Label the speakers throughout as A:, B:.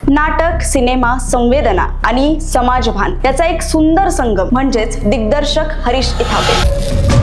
A: नाटक, सिनेमा, संवेदना आणि समाजभान याचा एक सुंदर संगम म्हणजेच दिग्दर्शक हरीश इथापे.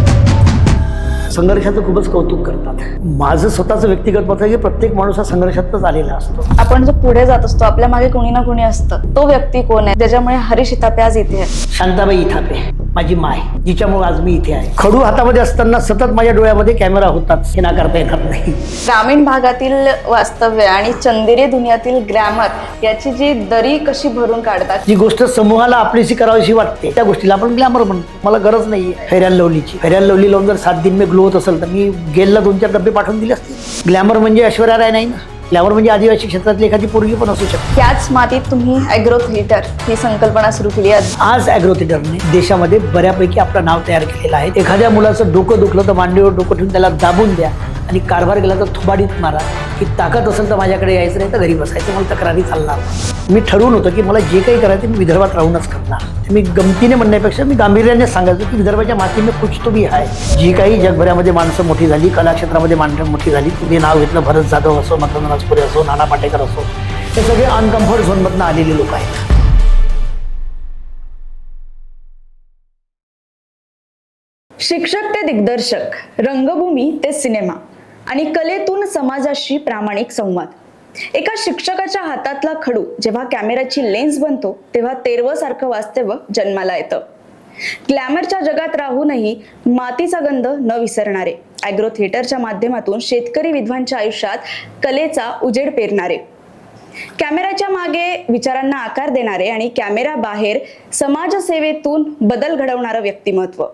B: संघर्षाचं खूपच कौतुक करतात. माझं स्वतःचं व्यक्तिगत मत आहे की प्रत्येक माणूस हा संघर्षातच आलेला असतो.
A: आपण जो पुढे जात असतो आपल्या मागे कोणी ना कोणी असतं. तो व्यक्ती कोण आहे ज्याच्यामुळे हरीश इथापे आज इथे आहे?
B: शांताबाई इथापे, माझी माय, जिच्यामुळे आज मी इथे आहे. खडू हातामध्ये असताना सतत माझ्या डोळ्यामध्ये कॅमेरा होताच, हे नाकारता येणार नाही.
A: ग्रामीण भागातील वास्तव्य आणि चंदेरी दुनियातील ग्लॅमर याची जी दरी कशी भरून काढतात.
B: जी गोष्ट समूहाला आपलीशी करावीशी वाटते त्या गोष्टीला आपण ग्लॅमर म्हणतो. मला गरज नाही फेअर अँड लवलीची. फेअर अँड लवली लावून जर 7 दिन मी ग्लो होत असेल तर मी गेलला 2-4 डब्बे पाठवून दिले असते. ग्लॅमर म्हणजे ऐश्वर्या राय नाही ना. ग्लॅमर म्हणजे आदिवासी क्षेत्रातली एखादी पोरगी पण असू शकते.
A: त्याच मातीत तुम्ही ॲग्रो थिएटर ही संकल्पना सुरू केली आहे.
B: आज ॲग्रो थिएटरने देशामध्ये बऱ्यापैकी आपलं नाव तयार केलेलं आहे. एखाद्या मुलाचं डोकं दुखलं तर मांडीवर डोकं ठेवून त्याला दाबून द्या आणि कारभार गेला तर थुबाडीत मारा. की ताकद असेल तर माझ्याकडे यायचं नाही तर घरी बसायचं. मला तक्रारी चालणार. मी ठरवून होतं की मला जे काही करायचं मी विदर्भात राहूनच करणार. मी गमतीने म्हणण्यापेक्षा मी गांभीर्याने सांगायचो की विदर्भाच्या मातीने कुछ तो भी आहे. जी काही जगभरामध्ये माणसं मोठी झाली, कलाक्षेत्रामध्ये माणसं मोठी झाली, तुम्ही नाव घेतलं भरत जाधव असो, मदन राजपुरे असो, नाना पाटेकर असो, हे सगळे अनकम्फर्ट झोनमधनं आलेले लोक आहेत.
A: शिक्षक ते दिग्दर्शक, रंगभूमी ते सिनेमा आणि कलेतून समाजाशी प्रामाणिक संवाद. एका शिक्षकाच्या हातातला खडू जेव्हा कॅमेराची लेन्स बनतो तेव्हा तेरवसारखं वास्तव जन्माला येतं. ग्लॅमरच्या जगात राहूनही मातीचा गंध न विसरणारे, ॲग्रो थिएटरच्या माध्यमातून शेतकरी विधवांच्या आयुष्यात कलेचा उजेड पेरणारे, कॅमेराच्या मागे विचारांना आकार देणारे आणि कॅमेरा बाहेर समाजसेवेतून बदल घडवणारं व्यक्तिमत्व.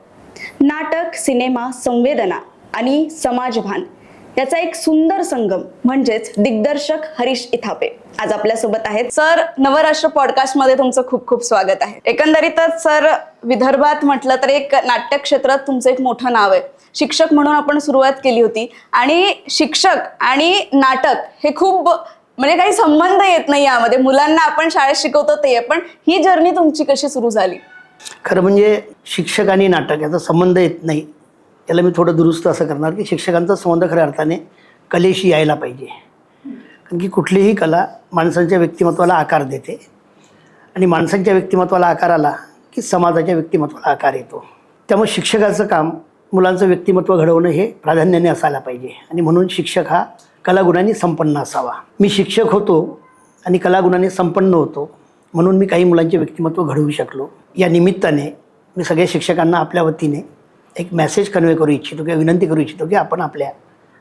A: नाटक, सिनेमा, संवेदना आणि समाजभान याचा एक सुंदर संगम म्हणजेच दिग्दर्शक हरीश इथापे आज आपल्या सोबत आहेत. सर, नवराष्ट्र पॉडकास्ट मध्ये तुमचं खूप खूप स्वागत आहे. एकंदरीतच सर, विदर्भात म्हटलं तर एक नाट्य क्षेत्रात तुमचं एक मोठं नाव आहे. शिक्षक म्हणून आपण सुरुवात केली होती आणि शिक्षक आणि नाटक हे खूप म्हणजे काही संबंध येत नाही यामध्ये. मुलांना आपण शाळेत शिकवतो ते, पण ही जर्नी तुमची कशी सुरू झाली?
B: खरं म्हणजे शिक्षक आणि नाटक याचा संबंध येत नाही. त्याला मी थोडं दुरुस्त असं करणार की शिक्षकांचा संबंध खऱ्या अर्थाने कलेशी यायला पाहिजे. कारण की कुठलीही कला माणसांच्या व्यक्तिमत्वाला आकार देते आणि माणसांच्या व्यक्तिमत्वाला आकार आला की समाजाच्या व्यक्तिमत्वाला आकार येतो. त्यामुळे शिक्षकाचं काम मुलांचं व्यक्तिमत्व घडवणं हे प्राधान्याने असायला पाहिजे आणि म्हणून शिक्षक हा कलागुणांनी संपन्न असावा. मी शिक्षक होतो आणि कलागुणांनी संपन्न होतो म्हणून मी काही मुलांचे व्यक्तिमत्व घडवू शकलो. या निमित्ताने मी सगळ्या शिक्षकांना आपल्या वतीने एक मेसेज कन्वे करू इच्छितो किंवा विनंती करू इच्छितो की आपण आपल्या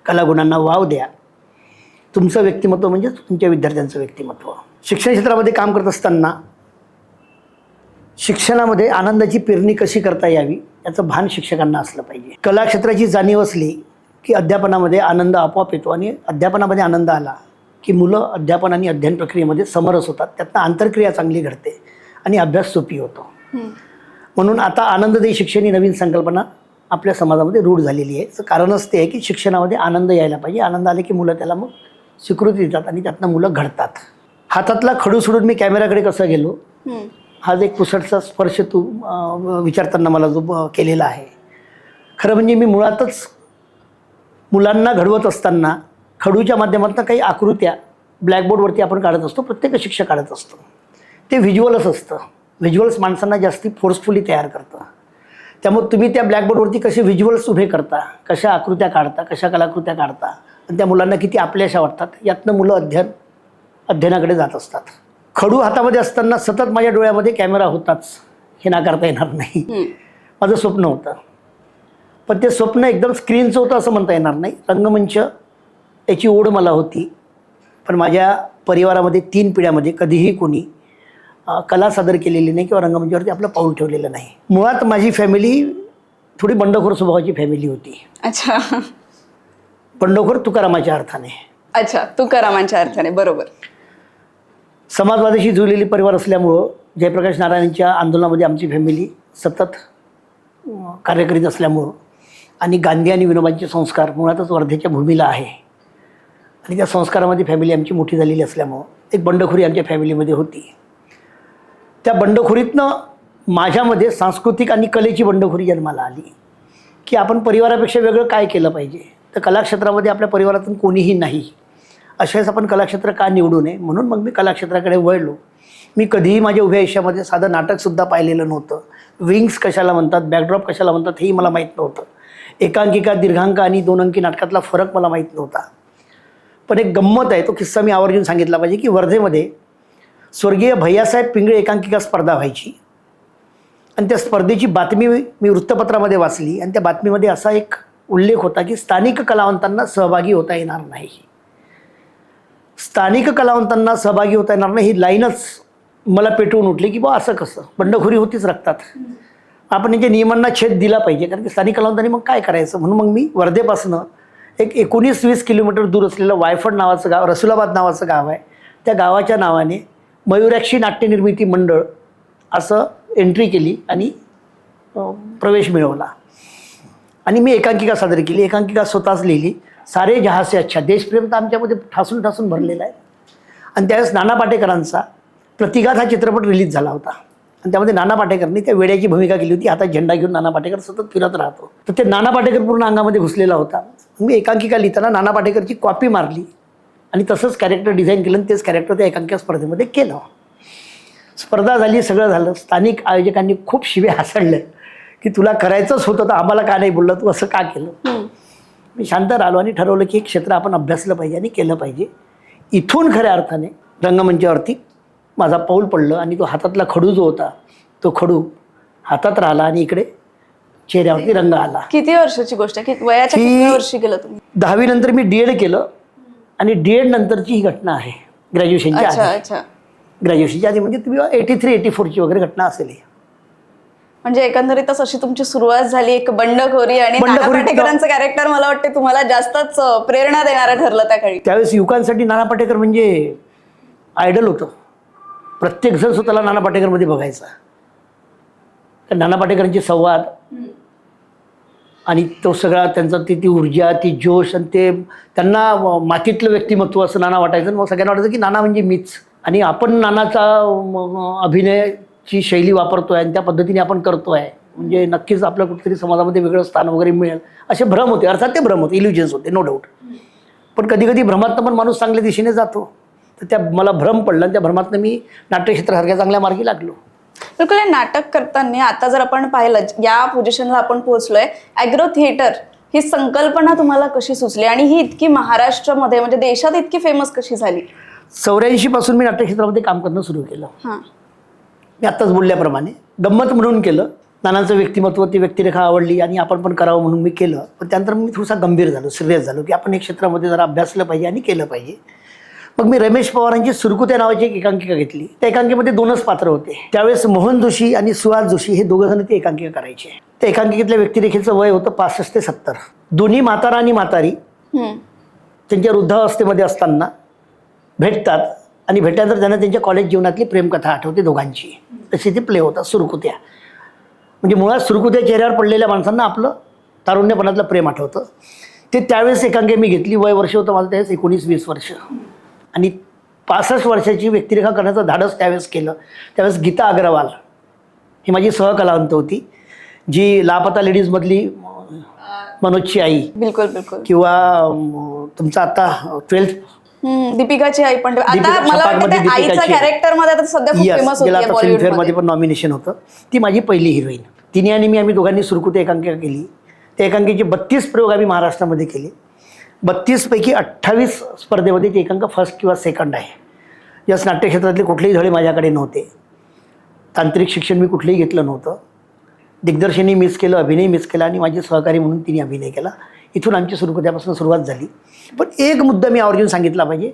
B: कलागुणांना वाव द्या. तुमचं व्यक्तिमत्व म्हणजे तुमच्या विद्यार्थ्यांचं व्यक्तिमत्व. शिक्षण क्षेत्रामध्ये काम करत असताना शिक्षणामध्ये आनंदाची पेरणी कशी करता यावी याचं भान शिक्षकांना असलं पाहिजे. कलाक्षेत्राची जाणीव असली की अध्यापनामध्ये आनंद आपोआप येतो आणि अध्यापनामध्ये आनंद आला की मुलं अध्यापन आणि अध्ययन प्रक्रियेमध्ये समरस होतात. त्यातनं आंतरक्रिया चांगली घडते आणि अभ्यास सोपी होतो. म्हणून आता आनंददायी शिक्षण ही नवीन संकल्पना आपल्या समाजामध्ये रूढ झालेली आहे. तर कारणच ते आहे की शिक्षणामध्ये आनंद यायला पाहिजे. आनंद आले की मुलं त्याला मग स्वीकृती देतात आणि त्यातनं मुलं घडतात. हातातला खडू सोडून मी कॅमेराकडे कसं गेलो हा एक पुसटचा स्पर्श तू विचारताना मला जो केलेला आहे. खरं म्हणजे मी मुळातच मुलांना घडवत असताना खडूच्या माध्यमातून काही आकृत्या ब्लॅकबोर्डवरती आपण काढत असतो. प्रत्येक शिक्षक काढत असतो. ते व्हिज्युअलच असतं. व्हिज्युअल्स माणसांना जास्ती फोर्सफुली तयार करतं. त्यामुळे तुम्ही त्या ब्लॅकबोर्डवरती कसे व्हिज्युअल्स उभे करता, कशा आकृत्या काढता, कशा कलाकृत्या काढता आणि त्या मुलांना किती आपल्याशा वाटतात यातनं मुलं अध्ययनाकडे जात असतात. खडू हातामध्ये असताना सतत माझ्या डोळ्यामध्ये कॅमेरा होताच, हे नाकारता येणार नाही. माझं स्वप्न होतं, पण ते स्वप्न एकदम स्क्रीनचं होतं असं म्हणता येणार नाही. रंगमंच याची ओढ मला होती, पण माझ्या परिवारामध्ये 3 पिढ्यामध्ये कधीही कोणी कला सादर केलेली नाही किंवा रंगमंचावरती आपलं पाऊल ठेवलेलं नाही. मुळात माझी फॅमिली थोडी बंडखोर स्वभावाची फॅमिली होती.
A: अच्छा.
B: बंडखोर तुकारामाच्या अर्थाने.
A: अच्छा, तुकारामांच्या अर्थाने. बरोबर.
B: समाजवादाशी जुळलेली परिवार असल्यामुळं जयप्रकाश नारायणांच्या आंदोलनामध्ये आमची फॅमिली सतत कार्य करीत असल्यामुळं आणि गांधी आणि विनोबांचे संस्कार मुळातच वर्धेच्या भूमीला आहे आणि त्या संस्कारामध्ये फॅमिली आमची मोठी झालेली असल्यामुळं एक बंडखोरी आमच्या फॅमिलीमध्ये होती. त्या बंडखोरीतनं माझ्यामध्ये सांस्कृतिक आणि कलेची बंडखोरी जन्माला आली की आपण परिवारापेक्षा वेगळं काय केलं पाहिजे. तर कलाक्षेत्रामध्ये आपल्या परिवारातून कोणीही नाही अशाच आपण कलाक्षेत्र का निवडू नये, म्हणून मग मी कलाक्षेत्राकडे वळलो. मी कधीही माझ्या उभ्या आयुष्यामध्ये साधं नाटकसुद्धा पाहिलेलं नव्हतं. विंग्स कशाला म्हणतात, बॅकड्रॉप कशाला म्हणतात हेही मला माहीत नव्हतं. एकांकिका, दीर्घांक आणि 2 अंकी नाटकातला फरक मला माहीत नव्हता. पण एक गंमत आहे, तो किस्सा मी आवर्जून सांगितला पाहिजे की वर्धेमध्ये स्वर्गीय भैयासाहेब पिंगळे एकांकिका स्पर्धा व्हायची आणि त्या स्पर्धेची बातमी मी वृत्तपत्रामध्ये वाचली आणि त्या बातमीमध्ये असा एक उल्लेख होता की स्थानिक कलावंतांना सहभागी होता येणार नाही. स्थानिक कलावंतांना सहभागी होता येणार नाही ही लाईनच मला पेटवून उठली की बा असं कसं, बंडखोरी होतीच रक्तात. आपण यांच्या नियमांना छेद दिला पाहिजे, कारण की स्थानिक कलावंतांनी मग काय करायचं. म्हणून मग मी वर्धेपासनं एक 19-20 किलोमीटर दूर असलेलं वायफड नावाचं गाव, रसुलाबाद नावाचं गाव आहे, त्या गावाच्या नावाने मयुराक्षी नाट्यनिर्मिती मंडळ असं एंट्री केली आणि प्रवेश मिळवला. आणि मी एकांकिका सादर केली. एकांकिका स्वतःच लिहिली. सारे जहाँ से अच्छा, देशप्रेम तर आमच्यामध्ये ठासून ठासून भरलेला आहे. आणि त्यावेळेस नाना पाटेकरांचा प्रतिघात हा चित्रपट रिलीज झाला होता आणि त्यामध्ये नाना पाटेकरनी त्या वेड्याची भूमिका केली होती. हातात झेंडा घेऊन नाना पाटेकर सतत फिरत राहतो. तर ते नाना पाटेकर पूर्ण अंगामध्ये घुसलेला होता. मी एकांकिका लिहिताना नाना पाटेकरची कॉपी मारली आणि तसंच कॅरेक्टर डिझाईन केलं आणि तेच कॅरेक्टर त्या एकांकिका स्पर्धेमध्ये केलं. स्पर्धा झाली, सगळं झालं. स्थानिक आयोजकांनी खूप शिवे हासडले की तुला करायचंच होतं तर आम्हाला का नाही बोललं, तू असं का केलं. मी शांत राहिलो आणि ठरवलं की एक क्षेत्र आपण अभ्यासलं पाहिजे आणि केलं पाहिजे. इथून खऱ्या अर्थाने रंगमंचावरती माझा पाऊल पडलं आणि तो हातातला खडू जो होता तो खडू हातात राहिला आणि इकडे चेहऱ्यावरती रंग आला.
A: किती वर्षाची गोष्ट आहे, वयाच्या किती वर्षी केलं तुम्ही?
B: 10वी नंतर मी DED केलं आणि DED नंतरची ही घटना आहे. ग्रॅज्युएशनच्या आधी, ग्रॅज्युएशनच्या आधी म्हणजे तुम्ही 83-84ची वगैरे घटना असेल.
A: म्हणजे एकंदरीतच अशी तुमची सुरुवात झाली एक बंडखोरी आणि नाना पाटेकरांचं कॅरेक्टर मला वाटतं तुम्हाला जास्तच प्रेरणा देणारं ठरलं त्या काळी.
B: त्यावेळेस युवकांसाठी नाना पाटेकर म्हणजे आयडल होतं. प्रत्येक जण स्वतःला नाना पाटेकरमध्ये बघायचा. तर नाना पाटेकरांचे संवाद आणि तो सगळा त्यांचा ती ऊर्जा, ती जोश आणि ते त्यांना मातीतलं व्यक्तिमत्व असं नाना वाटायचं. मग सगळ्यांना वाटायचं की नाना म्हणजे मीच आणि आपण नानाचा अभिनयाची शैली वापरतोय आणि त्या पद्धतीने आपण करतोय म्हणजे नक्कीच आपल्या कुठेतरी समाजामध्ये वेगळं स्थान वगैरे मिळेल असे भ्रम होते. अर्थात ते भ्रम होते, इल्युजन्स होते, नो डाऊट. पण कधी कधी भ्रमातनं पण माणूस चांगल्या दिशेने जातो. तर त्या मला भ्रम पडला आणि त्या भ्रमातनं मी नाट्यक्षेत्रासारख्या चांगल्या मार्गी लागलो.
A: बिलकुल. हे नाटक करताना आता जर आपण पाहिलं या पोझिशनला आपण पोहोचलोय, ॲग्रो थिएटर ही संकल्पना तुम्हाला कशी सुचली आणि ही इतकी महाराष्ट्रामध्ये म्हणजे देशात इतकी फेमस कशी झाली?
B: 84 पासून मी नाट्यक्षेत्रामध्ये काम करणं सुरू केलं. मी आत्ताच बोलल्याप्रमाणे गंमत म्हणून केलं. नानांचं व्यक्तिमत्व, ती व्यक्तिरेखा आवडली आणि आपण पण करावं म्हणून मी केलं. पण त्यानंतर मी थोडासा गंभीर झालो, सिरियस झालो की आपण एक क्षेत्रामध्ये जरा अभ्यासलं पाहिजे आणि केलं पाहिजे. मग मी रमेश पवारांची सुरकुत्या नावाची एक एकांकिका घेतली. त्या एकांकिकेमध्ये 2च पात्र होते. त्यावेळेस मोहन जोशी आणि सुहास जोशी हे दोघंजण ती एकांकिका करायचे. त्या एकांकिकेतल्या व्यक्तिरेखेचं वय होतं 65 ते 70. दोन्ही म्हातारा आणि म्हातारी त्यांच्या वृद्धावस्थेमध्ये असताना भेटतात आणि भेटल्यानंतर त्यांना त्यांच्या कॉलेज जीवनातली प्रेमकथा आठवते दोघांची. तशी ती प्ले होतात सुरकुत्या. म्हणजे मुळात सुरकुत्या चेहऱ्यावर पडलेल्या माणसांना आपलं तारुण्यपणातलं प्रेम आठवतं. ते त्यावेळेस एकांकिका मी घेतली. वय वर्ष होतं माझं त्यावेळेस 19-20 वर्ष आणि 65 वर्षाची व्यक्तिरेखा करण्याचं धाडस त्यावेळेस केलं. त्यावेळेस गीता अग्रवाल ही माझी सहकलावंत होती, जी लापता लेडीजमधली मनोजची आई.
A: बिलकुल बिलकुल.
B: किंवा तुमचा आता 12th
A: दीपिकाची आई पण आता मला वाटतं आईचा कॅरेक्टर मध्ये आता सध्या खूप फेमस होती आहे
B: फिल्मफेअर मध्ये पण नॉमिनेशन होतं. ती माझी पहिली हिरोईन. तिने आणि आम्ही दोघांनी सुरकुत्या एकांकिका केली. त्या एकांकिकेचे 32 प्रयोग आम्ही महाराष्ट्रामध्ये केले. 32 पैकी 28 स्पर्धेमध्ये ती एकांक फर्स्ट किंवा सेकंड आहे. याच नाट्यक्षेत्रातले कुठलेही धडे माझ्याकडे नव्हते. तांत्रिक शिक्षण मी कुठलंही घेतलं नव्हतं. दिग्दर्शनही मिस केलं, अभिनय मिस केला आणि माझे सहकारी म्हणून तिने अभिनय केला. इथून आमची सुरकुत्यापासून सुरुवात झाली. पण एक मुद्दा मी आवर्जून सांगितला पाहिजे.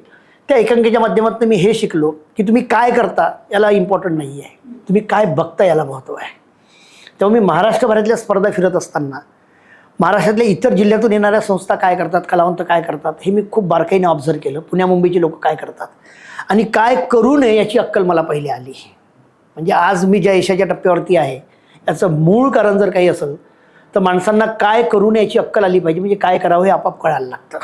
B: त्या एकांकिकेच्या माध्यमातून मी हे शिकलो की तुम्ही काय करता याला इम्पॉर्टंट नाही आहे, तुम्ही काय बघता याला महत्त्व आहे. तेव्हा मी महाराष्ट्रभरातल्या स्पर्धा फिरत असताना महाराष्ट्रातल्या इतर जिल्ह्यातून येणाऱ्या संस्था काय करतात, कलावंत काय करतात हे मी खूप बारकाईने ऑब्झर्व केलं. पुण्या मुंबईची लोक काय करतात आणि काय करू नये याची अक्कल मला पहिले आली. म्हणजे आज मी ज्या यशाच्या टप्प्यावरती आहे याचं मूळ कारण जर काही असेल तर माणसांना काय करू नये याची अक्कल आली पाहिजे. म्हणजे काय करावं हे आपाप कळायला लागतं.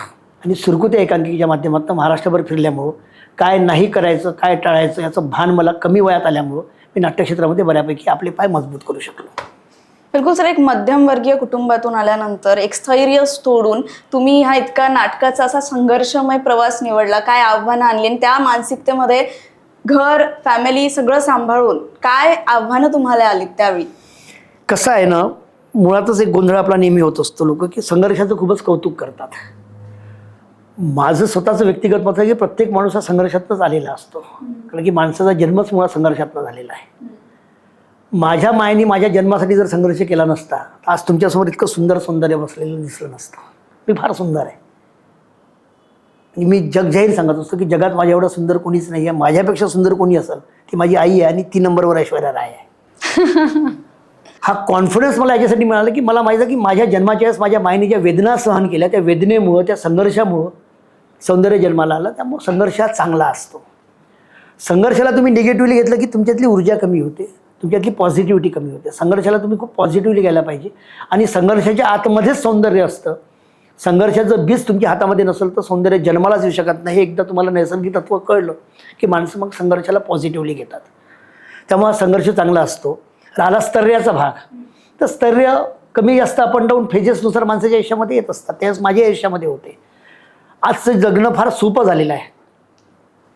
B: आणि सुरकुत्या एकांकिकेच्या माध्यमातून महाराष्ट्रभर फिरल्यामुळं काय नाही करायचं, काय टाळायचं याचं भान मला कमी वयात आल्यामुळं मी नाट्यक्षेत्रामध्ये बऱ्यापैकी आपले पाय मजबूत करू शकलो.
A: बिलकुल सर, एक मध्यमवर्गीय कुटुंबातून आल्यानंतर एक स्थैर्य तोडून तुम्ही हा इतका नाटकाचा असा संघर्षमय प्रवास निवडला, काय आव्हानं आणली आणि त्या मानसिकतेमध्ये घर फॅमिली सगळं सांभाळून काय आव्हानं तुम्हाला आली त्यावेळी?
B: कसं आहे ना, मुळातच एक गोंधळ आपला नेहमी होत असतो. लोक की संघर्षाचं खूपच कौतुक करतात. माझं स्वतःचं व्यक्तिगत मत आहे की प्रत्येक माणूस हा संघर्षातनंच आलेला असतो. कारण की माणसाचा जन्मच मुळात संघर्षातनं झालेला आहे. माझ्या मायेने माझ्या जन्मासाठी जर संघर्ष केला नसता तर आज तुमच्यासमोर इतकं सुंदर सौंदर्य बसलेलं दिसलं नसतं. मी फार सुंदर आहे आणि मी जगजाहीर सांगत असतो की जगात माझ्या एवढं सुंदर कोणीच नाही आहे. माझ्यापेक्षा सुंदर कोणी असेल ती माझी आई आहे आणि 3 नंबरवर ऐश्वर्या राय आहे. हा कॉन्फिडन्स मला याच्यासाठी मिळाला की मला माहिती आहे की माझ्या जन्माच्या वेळेस माझ्या मायने ज्या वेदना सहन केल्या त्या वेदनेमुळं त्या संघर्षामुळं सौंदर्य जन्माला आलं. त्यामुळं संघर्ष हा चांगला असतो. संघर्षाला तुम्ही निगेटिव्हली घेतलं की तुमच्यातली ऊर्जा कमी होते, तुमच्यातली पॉझिटिव्हिटी कमी होते. संघर्षाला तुम्ही खूप पॉझिटिव्हली घ्यायला पाहिजे आणि संघर्षाच्या आतमध्येच सौंदर्य असतं. संघर्षाचं बीज तुमच्या हातामध्ये नसेल तर सौंदर्य जन्मालाच येऊ शकत नाही. हे एकदा तुम्हाला नैसर्गिक तत्व कळलं की माणसं मग संघर्षाला पॉझिटिव्हली घेतात. त्यामुळे हा संघर्ष चांगला असतो. राहिला स्थैर्याचा भाग, तर स्थैर्य कमी जास्त अप अँड डाऊन फेजेसनुसार माणसाच्या आयुष्यामध्ये येत असतात. त्यावेळेस माझ्या आयुष्यामध्ये होते. आजचं जगणं फार सोपं झालेलं आहे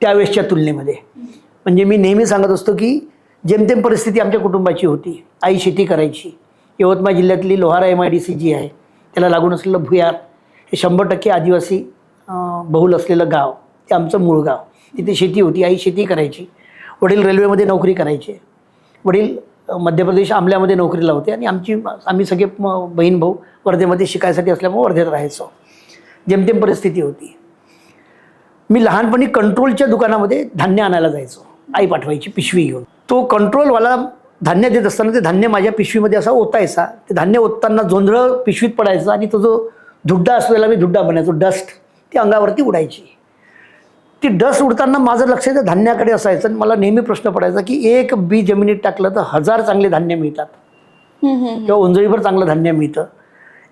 B: त्यावेळेसच्या तुलनेमध्ये. म्हणजे मी नेहमी सांगत असतो की जेमतेम परिस्थिती आमच्या कुटुंबाची होती. आई शेती करायची. यवतमाळ जिल्ह्यातली लोहारा MIDC जी आहे त्याला लागून असलेलं भुयार हे 100% आदिवासी बहुल असलेलं गाव, ते आमचं मूळ गाव. तिथे शेती होती. आई शेती करायची. वडील रेल्वेमध्ये नोकरी करायचे. वडील मध्य प्रदेश आमल्यामध्ये नोकरीला होते आणि आम्ही सगळे बहीण भाऊ वर्धेमध्ये शिकायसाठी असल्यामुळे वर्धेत राहायचो. जेमतेम परिस्थिती होती. मी लहानपणी कंट्रोलच्या दुकानामध्ये धान्य आणायला जायचो. आई पाठवायची पिशवी घेऊन. तो कंट्रोलवाला धान्य देत असताना ते धान्य माझ्या पिशवीमध्ये असा ओतायचा. ते धान्य ओतताना जोंधळं पिशवीत पडायचं आणि तो जो धुड्डा असतो त्याला मी धुड्डा बनायचो. डस्ट ती अंगावरती उडायची. ती डस्ट उडताना माझं लक्ष त्या धान्याकडे असायचं आणि मला नेहमी प्रश्न पडायचा की एक बी जमिनीत टाकलं तर 1000 चांगले धान्य मिळतात किंवा उंजळीभर चांगलं धान्य मिळतं.